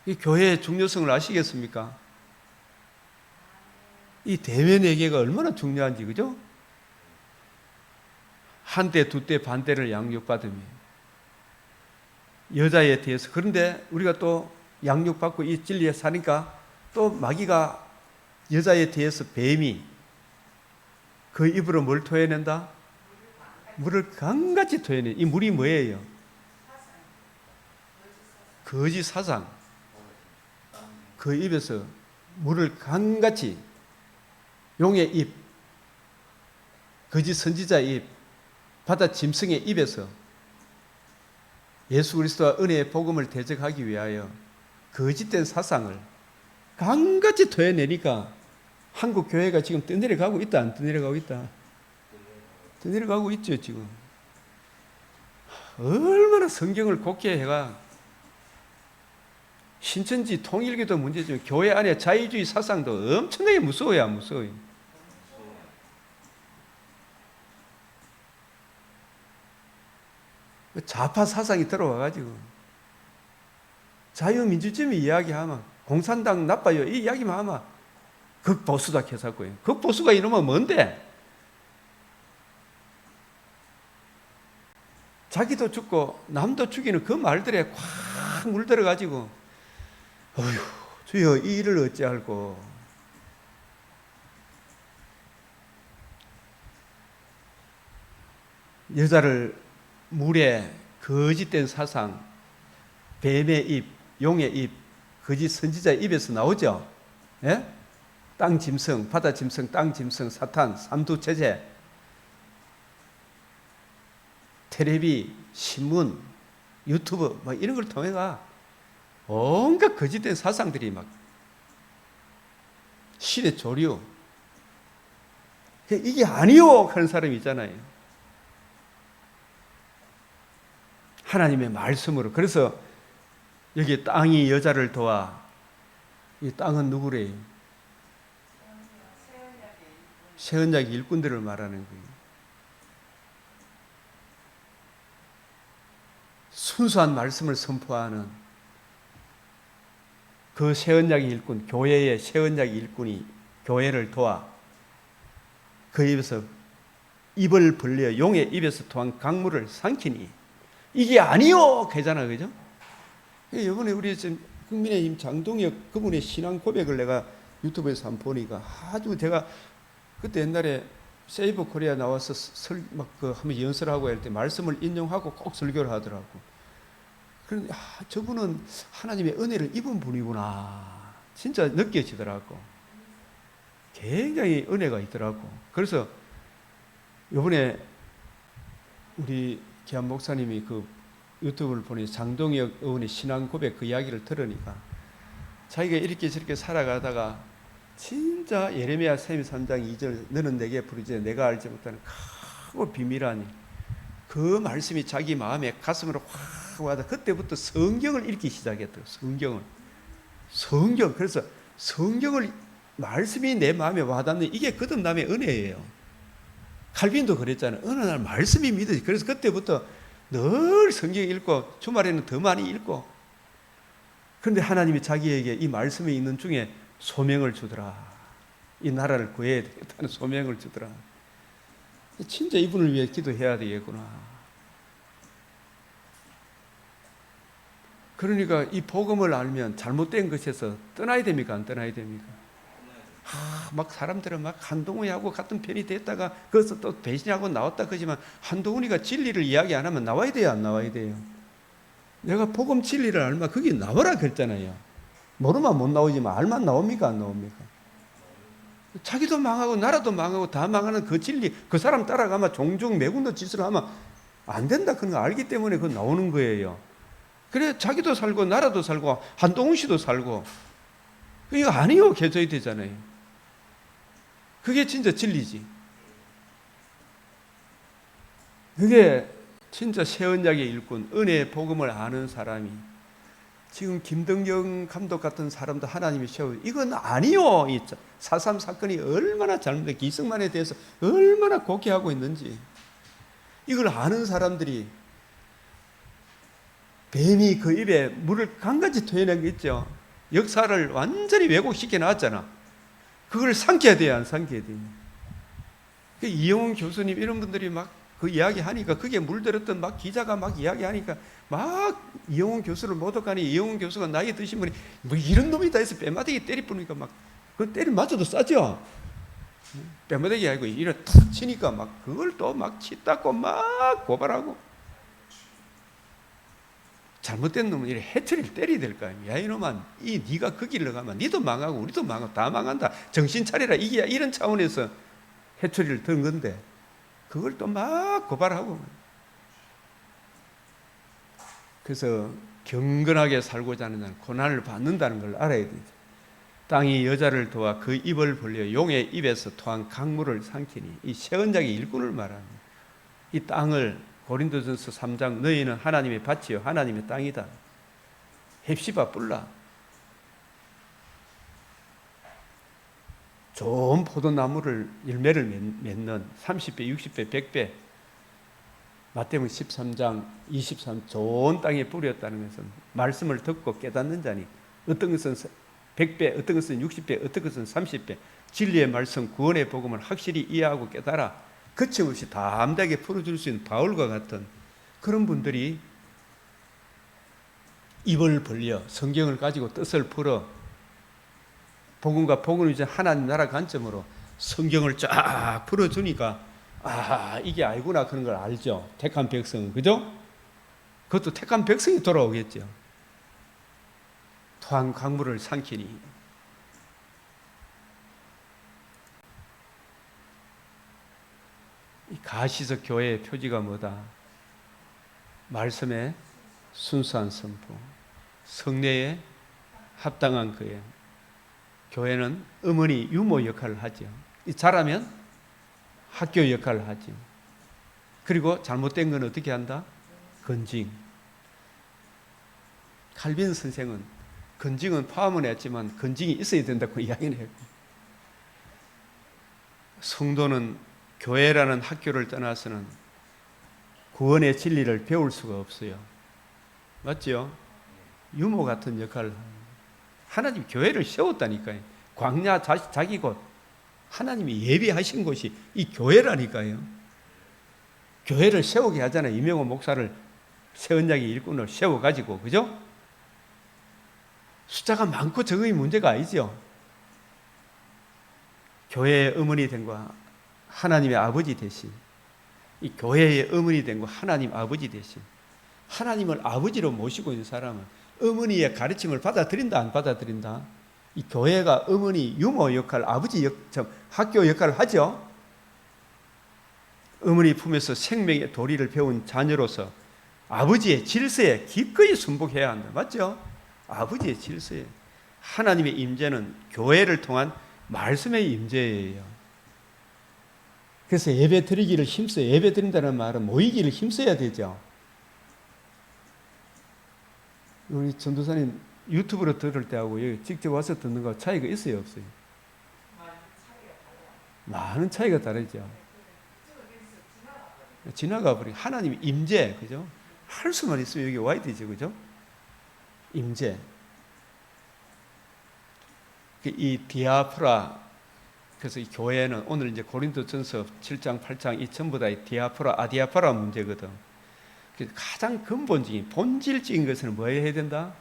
이 교회의 중요성을 아시겠습니까? 이 대면예계가 얼마나 중요한지, 그죠? 한때, 두때, 반때를 양육받으며 여자에 대해서. 그런데 우리가 또 양육받고 이 진리에 사니까 또 마귀가 여자에 대해서 뱀이 그 입으로 뭘 토해낸다? 물을 강같이 토해내. 이 물이 뭐예요? 거짓 사상. 그 입에서 물을 강같이, 용의 입, 거짓 선지자 입, 바다 짐승의 입에서 예수 그리스도와 은혜의 복음을 대적하기 위하여 거짓된 사상을 강같이 토해내니까 한국 교회가 지금 떠내려가고 있다, 안 떠내려가고 있다? 떠내려가고 있죠, 지금. 얼마나 성경을 곡게 해가 신천지 통일교도 문제지만 교회 안에 자유주의 사상도 엄청나게 무서워요, 안 무서워요? 좌파 사상이 들어와가지고 자유민주주의 이야기하면 공산당 나빠요 이 이야기만 하면 극보수다 해서고요. 극보수가 이러면 뭔데? 자기도 죽고 남도 죽이는 그 말들에 콱 물들어가지고 어휴 주여 이 일을 어찌할꼬. 여자를 물에 거짓된 사상, 뱀의 입, 용의 입, 거짓 선지자의 입에서 나오죠. 예? 땅 짐승, 바다 짐승, 땅 짐승, 사탄, 삼두체제, 텔레비, 신문, 유튜브 막 이런 걸 통해가 온갖 거짓된 사상들이 막 시대 조류. 이게 아니요 하는 사람이 있잖아요. 하나님의 말씀으로. 그래서 여기 땅이 여자를 도와. 이 땅은 누구래요? 새언약의 일꾼들을 말하는 거예요. 순수한 말씀을 선포하는 그 새언약의 일꾼, 교회의 새언약의 일꾼이 교회를 도와 그 입에서 입을 벌려 용의 입에서 토한 강물을 삼키니 이게 아니요 그잖아, 그죠? 이번에 우리 지금 국민의힘 장동혁 그분의 신앙 고백을 내가 유튜브에서 한번 보니까 아주 제가 그때 옛날에 세이버 코리아 나와서 한번 연설하고 할 때 말씀을 인용하고 꼭 설교를 하더라고. 그런데 저분은 하나님의 은혜를 입은 분이구나. 진짜 느껴지더라고. 굉장히 은혜가 있더라고. 그래서 이번에 우리 기한 목사님이 그 유튜브를 보니 장동혁 의원의 신앙 고백 그 이야기를 들으니까 자기가 이렇게 저렇게 살아가다가 진짜 예레미야 33장 2절 너는 내게 부르지 내가 알지 못하는 크고 비밀하니 그 말씀이 자기 마음에 가슴으로 확 와다 그때부터 성경을 읽기 시작했대요. 성경. 그래서 성경을 말씀이 내 마음에 와닿는 이게 거듭남의 은혜예요. 칼빈도 그랬잖아요. 어느 날 말씀이 믿어지. 그래서 그때부터 늘 성경 읽고 주말에는 더 많이 읽고. 그런데 하나님이 자기에게 이 말씀에 있는 중에 소명을 주더라. 이 나라를 구해야 되겠다는 소명을 주더라. 진짜 이분을 위해 기도해야 되겠구나. 그러니까 이 복음을 알면 잘못된 것에서 떠나야 됩니까? 안 떠나야 됩니까? 막 사람들은 막 한동훈이하고 같은 편이 됐다가 거기서 또 배신하고 나왔다 그러지만 한동훈이가 진리를 이야기 안 하면 나와야 돼요? 안 나와야 돼요? 내가 복음 진리를 알면 거기 나와라 그랬잖아요. 모르면 못 나오지만 알만 나옵니까? 안 나옵니까? 자기도 망하고 나라도 망하고 다 망하는 그 진리 그 사람 따라가면 종종 매국노 짓을 하면 안 된다 그런 거 알기 때문에 그거 나오는 거예요. 그래 자기도 살고 나라도 살고 한동훈 씨도 살고 이거 아니요 개져야 되잖아요. 그게 진짜 진리지. 그게 진짜 새 언약의 일꾼 은혜의 복음을 아는 사람이 지금 김덕영 감독 같은 사람도 하나님이 세워 이건 아니요. 이 4.3 사건이 얼마나 잘못된 기승만에 대해서 얼마나 곡해하고 있는지 이걸 아는 사람들이 뱀이 그 입에 물을 강같이 토해낸 게 있죠. 역사를 완전히 왜곡시켜 놨잖아. 그걸 삼켜야 돼요, 안 삼켜야 돼요? 이영훈 교수님 이런 분들이 막 그 이야기 하니까 그게 물들었던 막 기자가 막 이야기 하니까 막 이영훈 교수를 모독하니 이영훈 교수가 나이 드신 분이 뭐 이런 놈이 다 해서 뺨마대기 때리 뿌니까 막 그 때리 맞아도 싸죠. 뺨마대기 아니고 이런 탁 치니까 막 그걸 또 막 치닫고 막 고발하고 잘못된 놈은 이래 해처리를 때려야 될 거 아니야. 야 이놈아, 네가 그 길로 가면 니도 망하고 우리도 망하고 다 망한다. 정신 차리라. 이게 이런 차원에서 해처리를 든 건데 그걸 또 막 고발하고. 그래서 경건하게 살고자 하는 자는 고난을 받는다는 걸 알아야 되죠. 땅이 여자를 도와 그 입을 벌려 용의 입에서 토한 강물을 삼키니 이 새 언약의 일꾼을 말합니다. 이 땅을 고린도전서 3장 너희는 하나님의 밭이요 하나님의 땅이다. 헵시바 뿔라. 좋은 포도나무를 열매를 맺는 30배, 60배, 100배 마태복음 13장 23 좋은 땅에 뿌렸다는 것은 말씀을 듣고 깨닫는 자니 어떤 것은 100배, 어떤 것은 60배, 어떤 것은 30배 진리의 말씀 구원의 복음을 확실히 이해하고 깨달아 거침없이 담대하게 풀어줄 수 있는 바울과 같은 그런 분들이 입을 벌려 성경을 가지고 뜻을 풀어 복음과 복음을 이제 하나님 나라 관점으로 성경을 쫙 풀어주니까 이게 아니구나 그런 걸 알죠. 택한 백성은 그죠? 그것도 택한 백성이 돌아오겠죠. 토한 강물을 삼키니 이 가시적 교회의 표지가 뭐다? 말씀의 순수한 선포, 성례에 합당한 거예요. 교회는 어머니 유모 역할을 하죠. 잘하면 학교 역할을 하죠. 그리고 잘못된 건 어떻게 한다? 건징. 칼빈 선생은 건징은 포함은 했지만 건징이 있어야 된다고 이야기를 했고 성도는 교회라는 학교를 떠나서는 구원의 진리를 배울 수가 없어요. 맞죠? 유모 같은 역할을 하나님 교회를 세웠다니까요. 광야 자기 곳 하나님이 예비하신 곳이 이 교회라니까요. 교회를 세우게 하잖아요. 이명호 목사를 새 언약의 일꾼을 세워가지고 그죠? 숫자가 많고 적음이 문제가 아니죠. 교회의 어머니 된 거 하나님의 아버지 대신 이 교회의 어머니 된 거 하나님 아버지 대신 하나님을 아버지로 모시고 있는 사람은 어머니의 가르침을 받아들인다 안 받아들인다? 이 교회가 어머니 유모 역할 아버지 학교 역할을 하죠. 어머니 품에서 생명의 도리를 배운 자녀로서 아버지의 질서에 기꺼이 순복해야 한다. 맞죠? 아버지의 질서에 하나님의 임재는 교회를 통한 말씀의 임재예요. 그래서 예배 드리기를 힘써요. 예배 드린다는 말은 모이기를 힘써야 되죠. 우리 전도사님 유튜브로 들을 때하고 여기 직접 와서 듣는 거 차이가 있어요, 없어요? 많은 차이가 다르죠. 지나가 버린 하나님의 임재, 그죠? 할 수만 있으면 여기 와야 되죠, 그죠? 임재. 이 디아프라, 그래서 이 교회는 오늘 이제 고린도전서 7장, 8장 이 전부 다 이 디아프라, 아디아프라 문제거든. 가장 근본적인 본질적인 것은 뭐 해야 된다?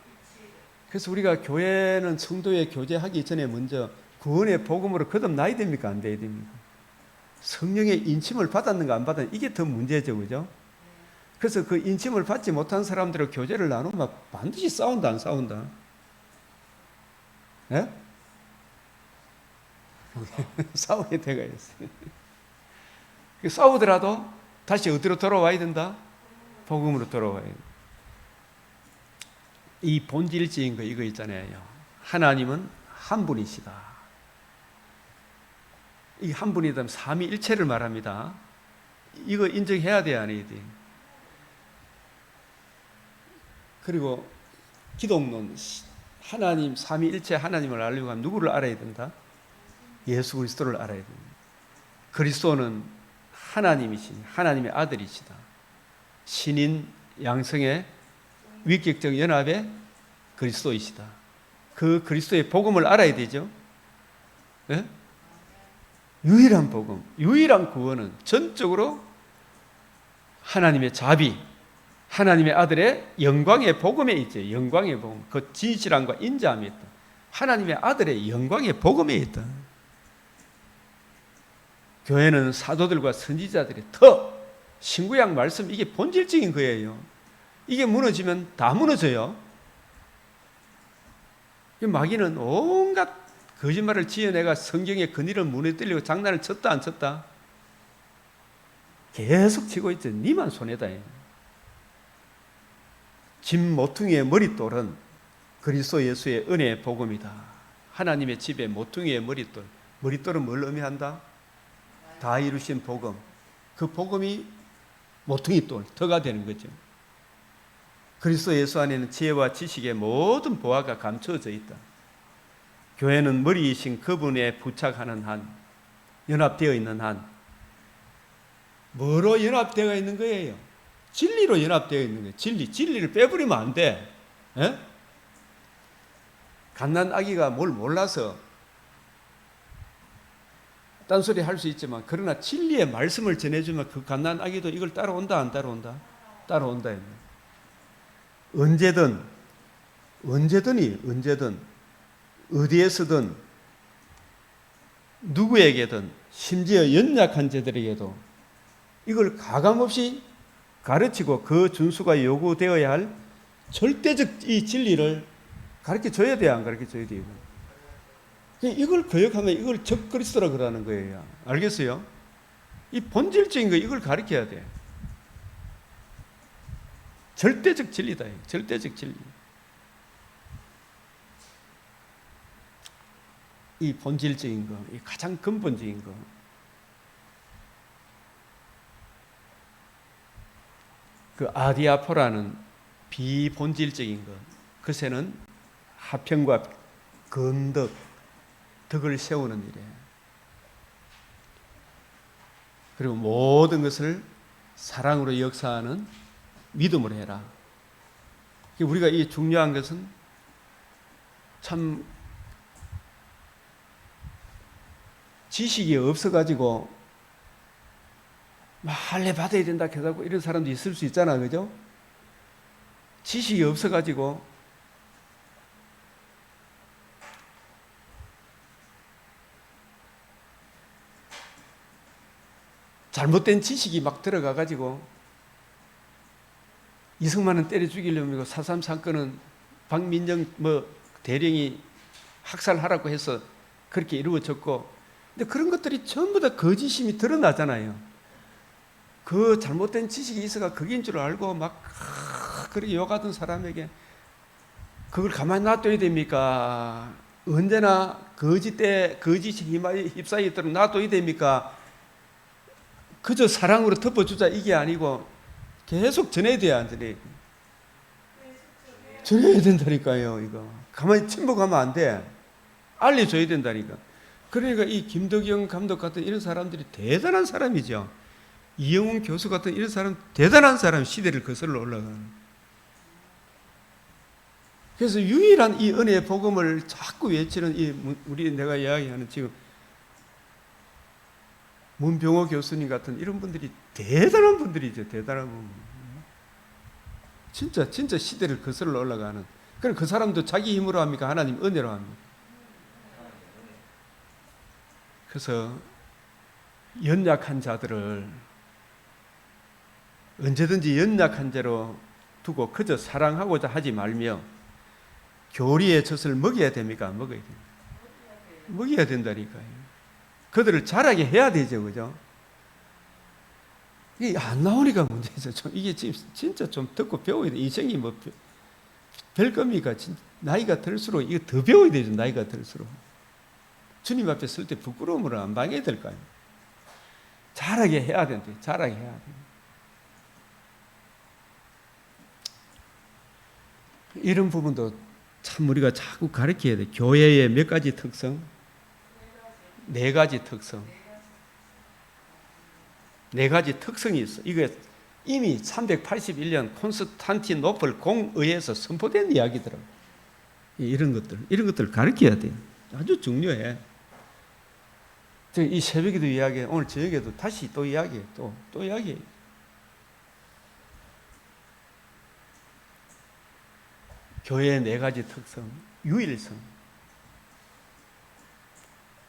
그래서 우리가 교회는 성도의 교제하기 전에 먼저 구원의 복음으로 거듭나야 됩니까? 안 돼야 됩니까? 성령의 인침을 받았는가 안 받았는가 이게 더 문제죠, 그죠? 그래서 그 인침을 받지 못한 사람들을 교제를 나누면 반드시 싸운다, 안 싸운다? 예? 싸워야 돼가 있어요. 싸우더라도 다시 어디로 돌아와야 된다? 복음으로 돌아와야 된다. 이 본질적인 거 이거 있잖아요. 하나님은 한 분이시다. 이 한 분이다면 삼위일체를 말합니다. 이거 인정해야 돼, 안 해야 돼? 그리고 기독론, 하나님 삼위일체 하나님을 알려고 하면 누구를 알아야 된다? 예수 그리스도를 알아야 됩니다. 그리스도는 하나님이시니 하나님의 아들이시다. 신인 양성의 위격적 연합의 그리스도이시다. 그 그리스도의 복음을 알아야 되죠. 네? 유일한 복음, 유일한 구원은 전적으로 하나님의 자비, 하나님의 아들의 영광의 복음에 있죠. 영광의 복음, 그 진실함과 인자함에 있다. 하나님의 아들의 영광의 복음에 있다. 교회는 사도들과 선지자들이 더 신구약 말씀 이게 본질적인 거예요. 이게 무너지면 다 무너져요. 마귀는 온갖 거짓말을 지어내가 성경의 근위를 무너뜨리고 장난을 쳤다 안 쳤다? 계속 치고 있죠. 니만 손해다. 짐 모퉁이의 머릿돌은 그리스도 예수의 은혜의 복음이다. 하나님의 집의 모퉁이의 머릿돌. 머릿돌은 뭘 의미한다? 다 이루신 복음. 그 복음이 모퉁이돌, 터가 되는 거죠. 그리스도 예수 안에는 지혜와 지식의 모든 보화가 감춰져 있다. 교회는 머리이신 그분에 부착하는 한, 연합되어 있는 한, 뭐로 연합되어 있는 거예요? 진리로 연합되어 있는 거예요. 진리를 빼버리면 안 돼. 에? 갓난 아기가 뭘 몰라서 딴소리 할 수 있지만 그러나 진리의 말씀을 전해주면 그 갓난 아기도 이걸 따라온다 안 따라온다? 따라온다. 언제든 어디에서든 누구에게든 심지어 연약한 자들에게도 이걸 가감없이 가르치고 그 준수가 요구되어야 할 절대적 이 진리를 가르쳐줘야 돼요, 안 가르쳐줘야 돼요? 이걸 거역하면 이걸 적그리스도라 그러는 거예요. 알겠어요? 이 본질적인 거 이걸 가르쳐야 돼. 절대적 진리다. 절대적 진리. 이 본질적인 거, 이 가장 근본적인 거. 그 아디아포라는 비본질적인 것. 그새는 화평과 건덕, 덕을 세우는 일에 그리고 모든 것을 사랑으로 역사하는 믿음으로 해라. 우리가 이 중요한 것은 참 지식이 없어가지고 할례 받아야 된다 해가지고 이런 사람도 있을 수 있잖아, 그죠? 지식이 없어가지고 잘못된 지식이 막 들어가가지고 이승만은 때려 죽이려면 4.3 사건은 박민정 대령이 학살하라고 해서 그렇게 이루어졌고, 근데 그런 것들이 전부 다 거짓임이 드러나잖아요. 그 잘못된 지식이 있어가 그게인 줄 알고 막 그렇게 욕하던 사람에게 그걸 가만히 놔둬야 됩니까? 언제나 거짓에 휩싸여 있도록 놔둬야 됩니까? 그저 사랑으로 덮어주자 이게 아니고 계속 전해야 돼야 안 전해야 돼? 전해야 된다니까요. 이거 가만히 침묵하면 안 돼. 알려줘야 된다니까. 그러니까 이 김덕영 감독 같은 이런 사람들이 대단한 사람이죠. 이영훈 교수 같은 이런 사람 대단한 사람, 시대를 거슬러 올라가는. 그래서 유일한 이 은혜의 복음을 자꾸 외치는 우리 내가 이야기하는 지금 문병호 교수님 같은 이런 분들이 대단한 분들이죠. 대단한 분. 진짜 시대를 거슬러 올라가는. 그럼 그 사람도 자기 힘으로 합니까? 하나님 은혜로 합니까? 그래서 연약한 자들을 언제든지 연약한 자로 두고 그저 사랑하고자 하지 말며 교리의 젖을 먹여야 됩니까? 안 먹어야 됩니까? 먹여야 된다니까요. 그들을 자라게 해야 되죠, 그죠? 이게 안 나오니까 문제죠. 이게 진짜 좀 듣고 배워야 돼. 인생이 뭐 별 겁니까? 나이가 들수록 이거 더 배워야 되죠. 나이가 들수록 주님 앞에 설 때 부끄러움으로 안 당해야 될까요? 자라게 해야 된대. 자라게 해야 돼. 이런 부분도 참 우리가 자꾸 가르쳐야 돼. 교회의 몇 가지 특성? 네 가지 특성. 네 가지 특성이 있어. 이게 이미 381년 콘스탄티노플 공의회에서 선포된 이야기더라고. 이런 것들 가르쳐야 돼. 아주 중요해. 이 새벽에도 이야기해. 오늘 저녁에도 다시 또 이야기해. 또 이야기해. 교회의 네 가지 특성. 유일성.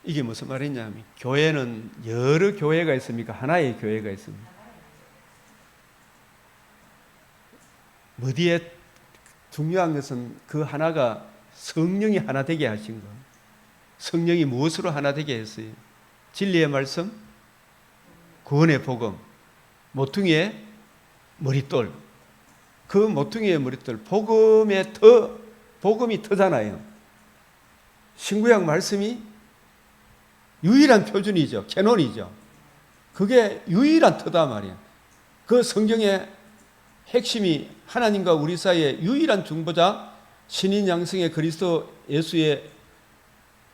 이게 무슨 말이냐면 교회는 여러 교회가 있습니까? 하나의 교회가 있습니다. 어디에 중요한 것은 그 하나가 성령이 하나 되게 하신 거. 성령이 무엇으로 하나 되게 했어요? 진리의 말씀, 구원의 복음, 모퉁이의 머릿돌. 그 모퉁이의 머릿돌, 복음이 터잖아요. 신구약 말씀이 유일한 표준이죠. 캐논이죠. 그게 유일한 터다 말이야. 그 성경의 핵심이 하나님과 우리 사이의 유일한 중보자 신인 양성의 그리스도 예수의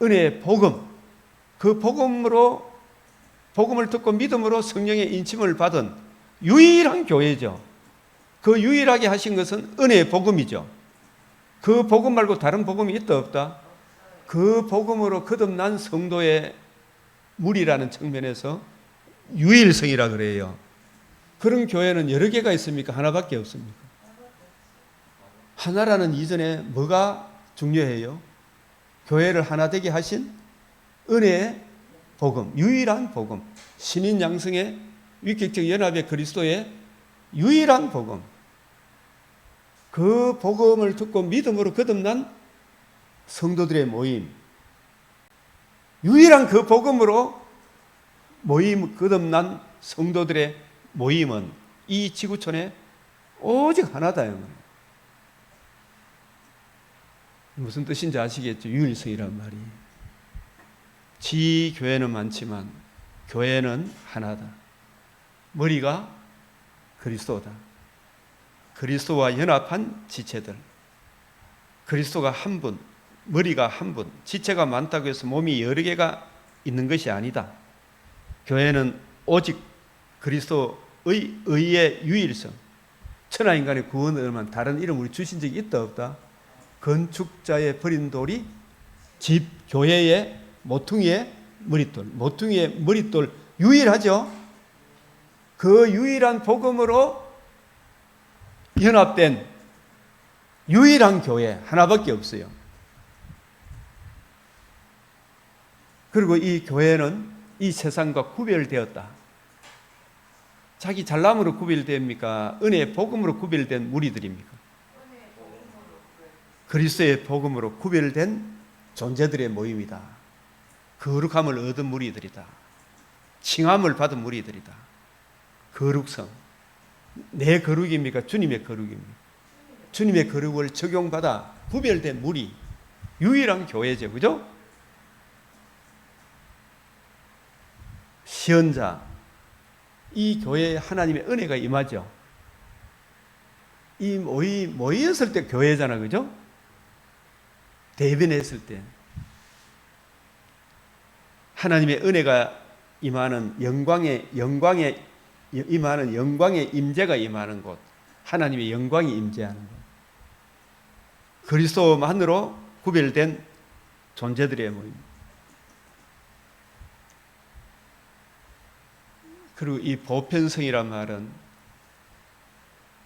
은혜의 복음. 그 복음을 듣고 믿음으로 성령의 인침을 받은 유일한 교회죠. 그 유일하게 하신 것은 은혜의 복음이죠. 그 복음 말고 다른 복음이 있다 없다? 그 복음으로 거듭난 성도의 무리라는 측면에서 유일성이라 그래요. 그런 교회는 여러 개가 있습니까? 하나밖에 없습니까? 하나라는 이전에 뭐가 중요해요? 교회를 하나 되게 하신 은혜의 복음, 유일한 복음, 신인 양성의 위격적 연합의 그리스도의 유일한 복음. 그 복음을 듣고 믿음으로 거듭난 성도들의 모임. 유일한 그 복음으로 거듭난 성도들의 모임은 이 지구촌에 오직 하나다. 무슨 뜻인지 아시겠죠? 유일성이란 말이. 지교회는 많지만 교회는 하나다. 머리가 그리스도다. 그리스도와 연합한 지체들. 그리스도가 한 분, 머리가 한 분, 지체가 많다고 해서 몸이 여러 개가 있는 것이 아니다. 교회는 오직 그리스도의 의의 유일성. 천하인간의 구원을 다른 이름 우리 주신 적이 있다 없다? 건축자의 버린 돌이 집 교회의 모퉁이의 머릿돌. 모퉁이의 머릿돌 유일하죠. 그 유일한 복음으로 연합된 유일한 교회 하나밖에 없어요. 그리고 이 교회는 이 세상과 구별되었다. 자기 잘남으로 구별됩니까? 은혜의 복음으로 구별된 무리들입니까? 그리스도의 복음으로 구별된 존재들의 모임이다. 거룩함을 얻은 무리들이다. 칭함을 받은 무리들이다. 거룩성. 내 거룩입니까? 주님의 거룩입니까? 주님의 거룩을 적용받아 구별된 무리, 유일한 교회죠. 그죠? 시언자, 이 교회에 하나님의 은혜가 임하죠. 이 모였을 때 교회잖아. 그죠? 대변했을 때 하나님의 은혜가 임하는 영광의 임하는 영광의 임재가 임하는 곳, 하나님의 영광이 임재하는 곳, 그리스도만으로 구별된 존재들의 모임. 그리고 이 보편성이란 말은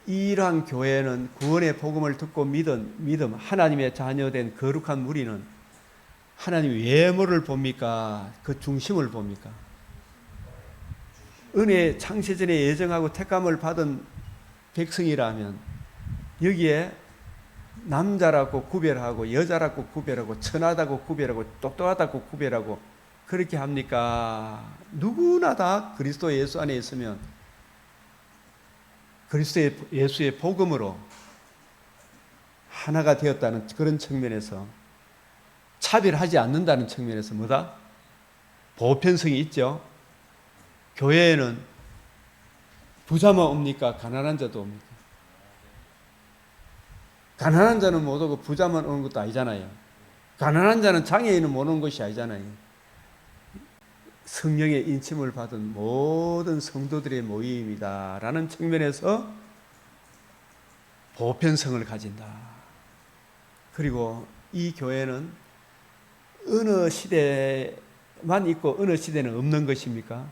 이러한 교회는 구원의 복음을 듣고 믿음, 하나님의 자녀된 거룩한 무리는 하나님 외모를 봅니까? 그 중심을 봅니까? 은혜 창세전에 예정하고 택감을 받은 백성이라면 여기에 남자라고 구별하고 여자라고 구별하고 천하다고 구별하고 똑똑하다고 구별하고 그렇게 합니까? 누구나 다 그리스도 예수 안에 있으면 그리스도 예수의 복음으로 하나가 되었다는 그런 측면에서 차별하지 않는다는 측면에서 뭐다? 보편성이 있죠. 교회에는 부자만 옵니까? 가난한 자도 옵니까? 가난한 자는 못 오고 부자만 오는 것도 아니잖아요. 가난한 자는 장애인은 못 오는 것이 아니잖아요. 성령의 인침을 받은 모든 성도들의 모임이다라는 측면에서 보편성을 가진다. 그리고 이 교회는 어느 시대만 있고 어느 시대는 없는 것입니까?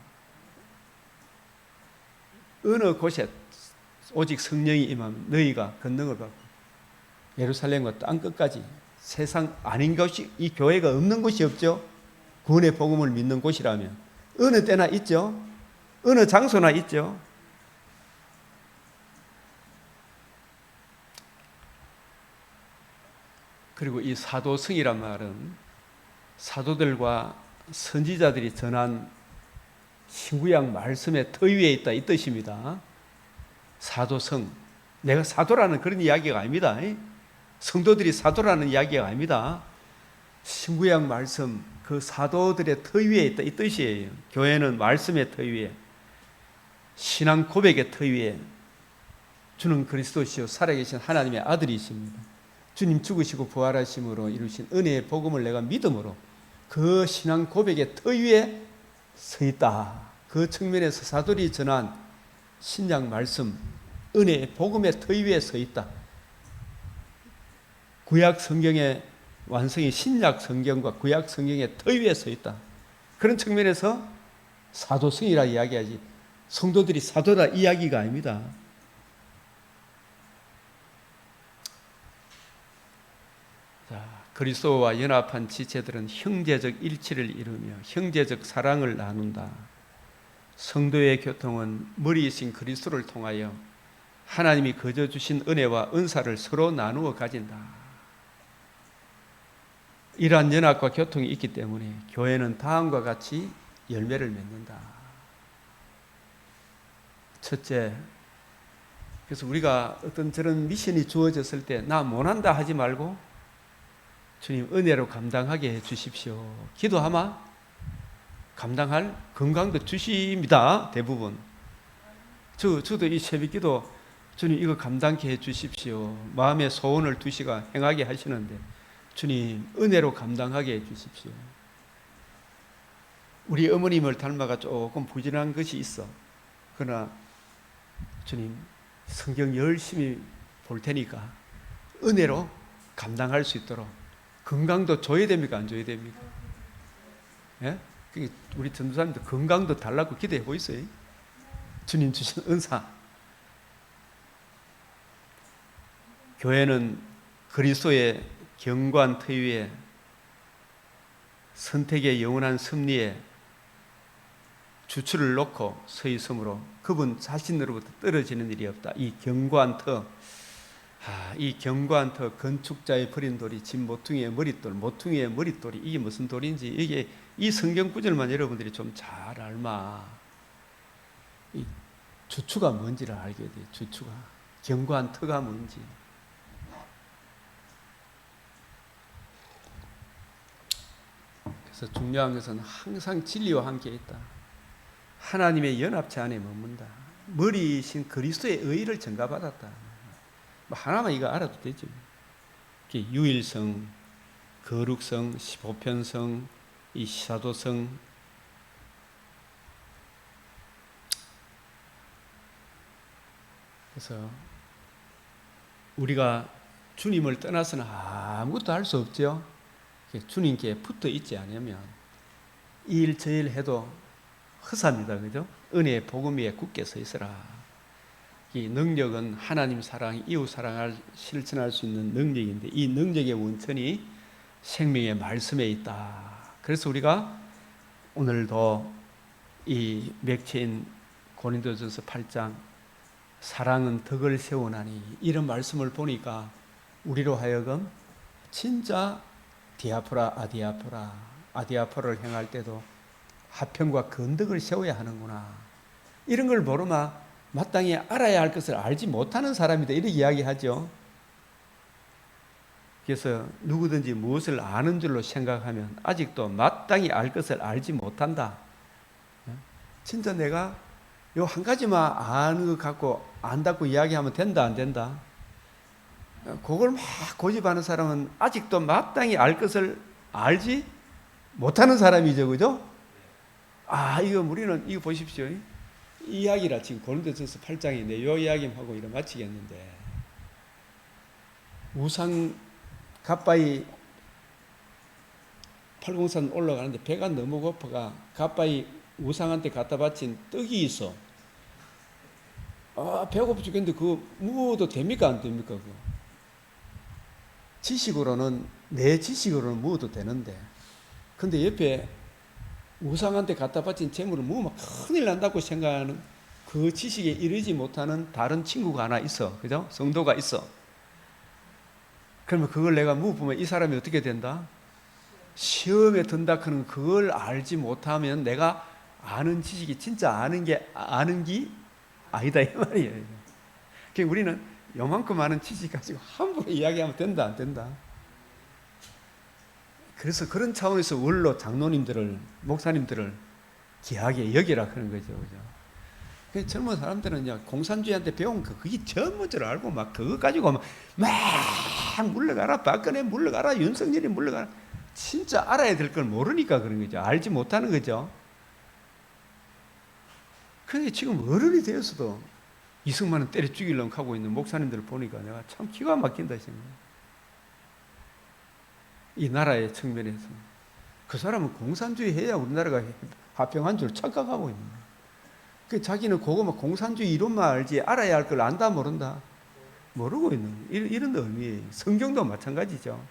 어느 곳에 오직 성령이 임하면 너희가 권능을 받고 예루살렘과 땅 끝까지 세상 아닌 것이 이 교회가 없는 곳이 없죠. 구원의 복음을 믿는 곳이라면 어느 때나 있죠. 어느 장소나 있죠. 그리고 이 사도성이란 말은 사도들과 선지자들이 전한 신구약 말씀의 터 위에 있다 이 뜻입니다. 사도성, 내가 사도라는 그런 이야기가 아닙니다. 성도들이 사도라는 이야기가 아닙니다. 신구약 말씀 그 사도들의 터 위에 있다 이 뜻이에요. 교회는 말씀의 터 위에, 신앙 고백의 터 위에 주는 그리스도시요 살아계신 하나님의 아들이십니다. 주님 죽으시고 부활하심으로 이루신 은혜의 복음을 내가 믿음으로 그 신앙 고백의 터 위에 서 있다. 그 측면에서 사도들이 전한 신약 말씀 은혜의 복음의 터 위에 서 있다. 구약 성경의 완성이 신약 성경과 구약 성경의 터 위에 서 있다. 그런 측면에서 사도성이라 이야기하지 성도들이 사도다 이야기가 아닙니다. 자, 그리스도와 연합한 지체들은 형제적 일치를 이루며 형제적 사랑을 나눈다. 성도의 교통은 머리이신 그리스도를 통하여 하나님이 거저 주신 은혜와 은사를 서로 나누어 가진다. 이러한 연합과 교통이 있기 때문에 교회는 다음과 같이 열매를 맺는다. 첫째, 그래서 우리가 어떤 저런 미션이 주어졌을 때 나 못한다 하지 말고 주님 은혜로 감당하게 해 주십시오. 기도하마 감당할 건강도 주십니다. 대부분. 저도 이 새벽기도 주님 이거 감당케 해 주십시오. 마음의 소원을 두시가 행하게 하시는데 주님 은혜로 감당하게 해 주십시오. 우리 어머님을 닮아가 조금 부진한 것이 있어. 그러나 주님 성경 열심히 볼 테니까 은혜로 감당할 수 있도록 건강도 줘야 됩니까? 안 줘야 됩니까? 예? 우리 전도사님들 건강도 달라고 기도해 보이세요? 주님 주신 은사. 교회는 그리스도의 경관 터 위에 선택의 영원한 섭리에 주추를 놓고 서 있으므로 그분 자신으로부터 떨어지는 일이 없다. 이 경관 터, 이 경관 터 건축자의 버린 돌이 진 모퉁이의 머릿돌, 모퉁이의 머릿돌이 이게 무슨 돌인지 이게 이 성경 구절만 여러분들이 좀 잘 알마. 이 주추가 뭔지를 알게 돼. 주추가 경관 터가 뭔지. 그래서 중요한 것은 항상 진리와 함께 있다. 하나님의 연합체 안에 머문다. 머리이신 그리스도의 의를 전가받았다. 뭐 하나만 이거 알아도 되죠. 유일성, 거룩성, 보편성, 이 사도성. 그래서 우리가 주님을 떠나서는 아무것도 할 수 없죠. 주님께 붙어 있지 않으면 이 일 저 일 해도 허사입니다. 그죠? 은혜의 복음 위에 굳게 서 있으라. 이 능력은 하나님 사랑, 이웃 사랑을 실천할 수 있는 능력인데 이 능력의 원천이 생명의 말씀에 있다. 그래서 우리가 오늘도 이 맥체인 고린도전서 8장 사랑은 덕을 세우나니 이런 말씀을 보니까 우리로 하여금 진짜 디아포라 아디아포라를 행할 때도 화평과 건덕을 세워야 하는구나. 이런 걸 모르면 마땅히 알아야 할 것을 알지 못하는 사람이다. 이렇게 이야기하죠. 그래서 누구든지 무엇을 아는 줄로 생각하면 아직도 마땅히 알 것을 알지 못한다. 진짜 내가 요 한 가지만 아는 것 갖고 안다고 이야기하면 된다 안 된다? 그걸 막 고집하는 사람은 아직도 마땅히 알 것을 알지 못하는 사람이죠. 그죠? 이거 우리는 이거 보십시오. 이 이야기라 지금 고린도전서 8장인데 요 이야기하고 이래 마치겠는데 우상 가빠이 팔공산 올라가는데 배가 너무 고파가 가빠이 우상한테 갖다 바친 떡이 있어. 배고파 죽겠는데 그거 먹어도 됩니까 안 됩니까? 그거? 지식으로는 내 지식으로는 먹어도 되는데 근데 옆에 우상한테 갖다 바친 재물을 먹으면 큰일 난다고 생각하는 그 지식에 이르지 못하는 다른 친구가 하나 있어. 그죠? 성도가 있어. 그러면 그걸 내가 먹어보면 이 사람이 어떻게 된다? 시험에 든다 그는 그걸 알지 못하면 내가 아는 지식이 진짜 아는 게 아니다 이 말이에요. 그러니까 우리는 요만큼 많은 지식 가지고 함부로 이야기하면 된다 안 된다? 그래서 그런 차원에서 원로 장로님들을 목사님들을 귀하게 여기라 그런 거죠. 그죠? 젊은 사람들은 공산주의한테 배운 그게 전부 줄 알고 막 그거 가지고 막 물러가라 박근혜 물러가라 윤석열이 물러가라 진짜 알아야 될 걸 모르니까 그런 거죠. 알지 못하는 거죠. 그런데 지금 어른이 되었어도 이승만은 때려 죽이려고 하고 있는 목사님들을 보니까 내가 참 기가 막힌다 생각해요. 이 나라의 측면에서 그 사람은 공산주의 해야 우리나라가 화평한 줄 착각하고 있는 거예요. 그 자기는 그거만 공산주의 이론만 알지 알아야 할 걸 안다 모른다 모르고 있는 거예요. 이런 의미예요. 성경도 마찬가지죠.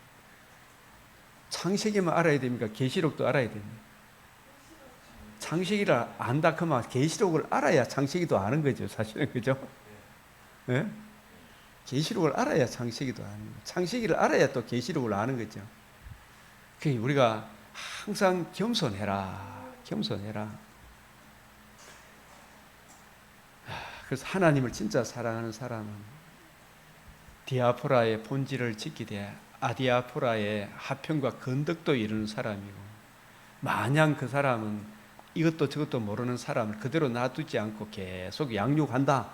창세기만 알아야 됩니까? 계시록도 알아야 됩니다. 창세기를 안다 그러면 계시록을 알아야 창세기도 아는 거죠. 사실은 그죠? 네? 계시록을 알아야 창세기도 아는 거죠. 창세기를 알아야 또 계시록을 아는 거죠. 그러니까 우리가 항상 겸손해라. 그래서 하나님을 진짜 사랑하는 사람은 디아포라의 본질을 지키되 아디아포라의 화평과 건덕도 이루는 사람이고 마냥 그 사람은 이것도 저것도 모르는 사람을 그대로 놔두지 않고 계속 양육한다.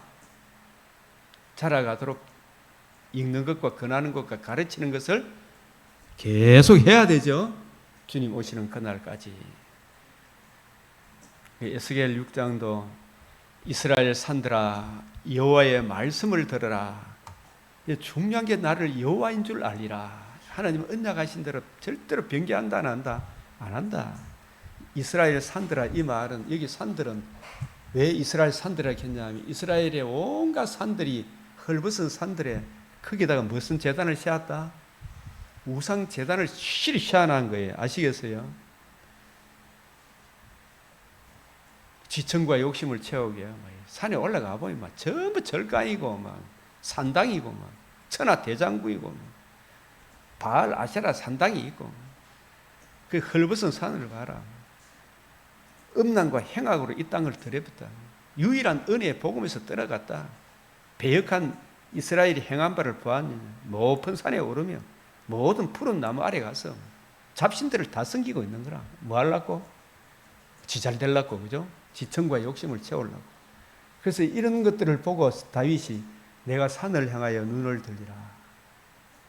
자라가도록 읽는 것과 권하는 것과 가르치는 것을 계속 해야 되죠. 주님 오시는 그날까지. 에스겔 6장도 이스라엘 산들아 여호와의 말씀을 들으라. 중요한 게 나를 여호와인 줄 알리라. 하나님은 언약하신 대로 절대로 변개한다 안 한다? 안 한다. 이스라엘 산들아 이 말은 여기 산들은 왜 이스라엘 산들이라고 했냐면 이스라엘의 온갖 산들이 헐벗은 산들에 거기다가 무슨 제단을 세웠다? 우상 제단을 실히 세워놓은 거예요. 아시겠어요? 지천과 욕심을 채우게 산에 올라가 보면 막 전부 절간이고 막 산당이고 막 천하 대장구이고 막 바알 아세라 산당이 있고 그 헐벗은 산을 봐라. 음란과 행악으로 이 땅을 들여봤다. 유일한 은혜의 복음에서 떠나갔다. 배역한 이스라엘이 행한 바를 보았느냐. 높은 산에 오르며 모든 푸른 나무 아래 가서 잡신들을 다 섬기고 있는 거라. 뭐 하려고? 지 잘 되려고, 그죠? 지청과 욕심을 채우려고. 그래서 이런 것들을 보고 다윗이 내가 산을 향하여 눈을 들리라.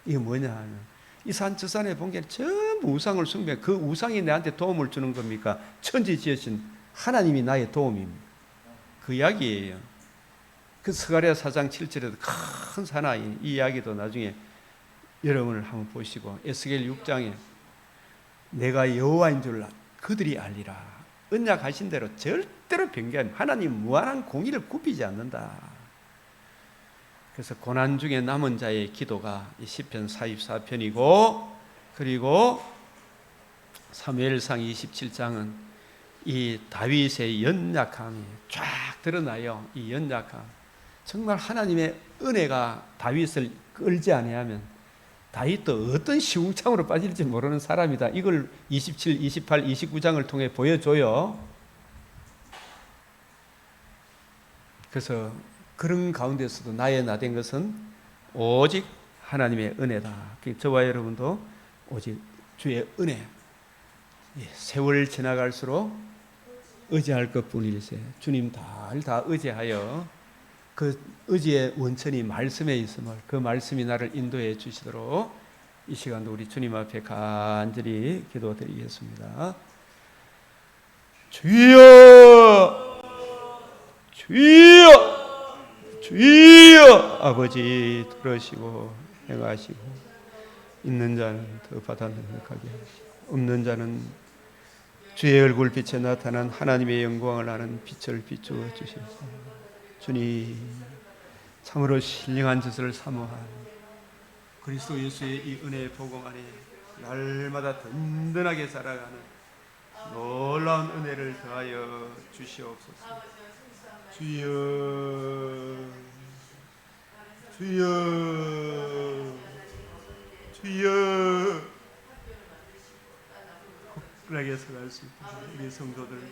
이게 뭐냐 하면 이 산 저 산에 본 게 전부 우상을 숭배. 그 우상이 내한테 도움을 주는 겁니까? 천지 지으신 하나님이 나의 도움입니다. 그 이야기예요. 그 스가랴 4장 7절에도 큰 사나이 이 이야기도 나중에 여러분을 한번 보시고 에스겔 6장에 내가 여호와인 줄 그들이 알리라. 언약하신 대로 절대로 변개하면 하나님 무한한 공의를 굽히지 않는다. 그래서 고난 중에 남은 자의 기도가 시편 44편이고 그리고 사무엘상 27장은 이 다윗의 연약함이 쫙 드러나요. 이 연약함. 정말 하나님의 은혜가 다윗을 끌지 아니하면 다윗도 어떤 시궁창으로 빠질지 모르는 사람이다. 이걸 27, 28, 29장을 통해 보여줘요. 그래서 그런 가운데서도 나의 나된 것은 오직 하나님의 은혜다. 저와 여러분도 오직 주의 은혜. 세월 지나갈수록 의지할 것뿐일세. 주님 다 의지하여 그 의지의 원천이 말씀에 있음을 그 말씀이 나를 인도해 주시도록 이 시간도 우리 주님 앞에 간절히 기도드리겠습니다. 주여 주여 주여 아버지 들으시고 행하시고 있는 자는 더 받아 능력하게 하시고 없는 자는 주의 얼굴빛에 나타난 하나님의 영광을 아는 빛을 비추어 주시옵소서. 주님 참으로 신령한 짓을 사모한 그리스도 예수의 이 은혜의 복음 안에 날마다 든든하게 살아가는 놀라운 은혜를 더하여 주시옵소서. 주여 주여 주여 굳건하게 서갈 수 있도록 우리 성도들도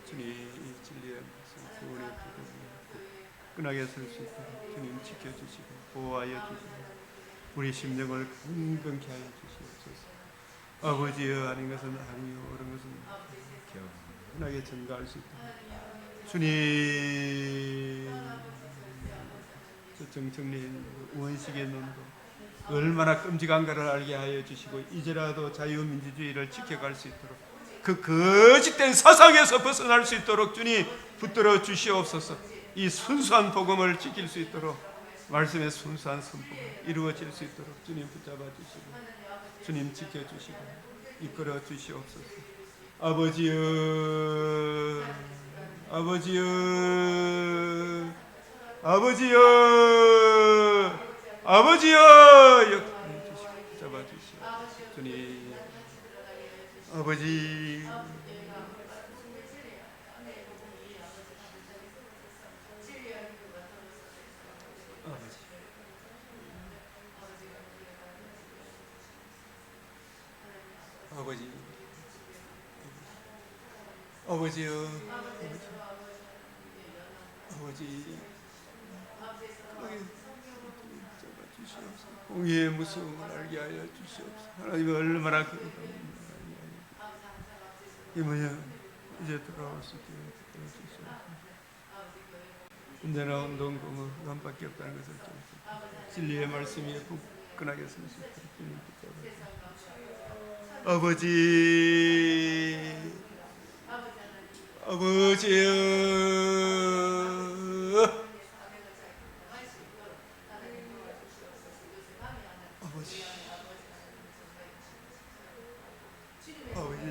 주님 이 진리의 말씀 구원의 기도를 굳건하게 설 수 있도록 주님 지켜주시고 보호하여 주시고 우리 심령을 강건케 하여 주시옵소서. 아버지여 아닌 것은 아니요 옳은 것은 견고하게 증거할 수 있도록 주님 저 정청래인 원식의 논도 얼마나 끔찍한가를 알게 하여 주시고 이제라도 자유민주주의를 지켜갈 수 있도록 그 거짓된 사상에서 벗어날 수 있도록 주님 붙들어 주시옵소서. 이 순수한 복음을 지킬 수 있도록 말씀의 순수한 선포가 이루어질 수 있도록 주님 붙잡아 주시고 주님 지켜주시고 이끌어 주시옵소서. 아버지여 아버지여 아버지여 아버지여 역사해 주시고 잡아주시옵소서. 주님 아버지 아버지 아버지여 아버지 공의의 무서움을 알게 하여 주시옵소서. 하나님이 얼마나 이 뭐냐 이제 돌아올 수 있게 도와 주시옵소서. 언제나 운동공은 남밖에 없다는 것을 좀 진리의 말씀이 굳건하게 설 수 있도록 주님 붙잡아 아버지 아버지여 아버지 아버지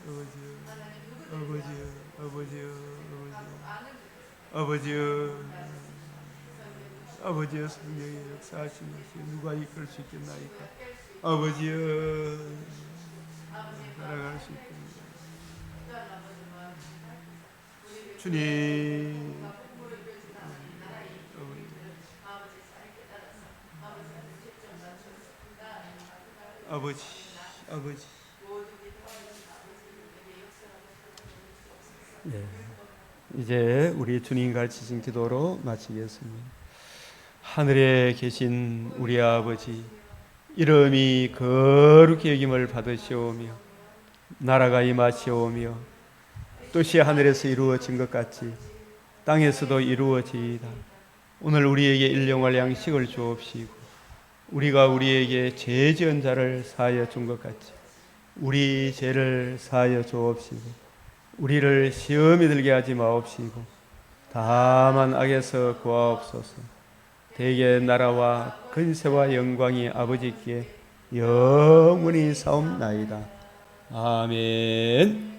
아버지여 아버지여 아버지여 아버지여 아버지여 성령의 역사하신 것이 누가 이끌 수 있겠나이까. 아버지여 살아갈 수 있겠나이까. 주님 아버지 아버지 네. 이제 우리 주님 가르치신 기도로 마치겠습니다. 하늘에 계신 우리 아버지, 이름이 거룩히 여김을 받으시오며 나라가 임하시오며 뜻이 하늘에서 이루어진 것 같이 땅에서도 이루어지이다. 오늘 우리에게 일용할 양식을 주옵시고 우리가 우리에게 죄 지은 자를 사하여 준 것 같이 우리 죄를 사하여 주옵시고 우리를 시험에 들게 하지 마옵시고 다만 악에서 구하옵소서. 대개 나라와 근세와 영광이 아버지께 영원히 사옵나이다. 아멘.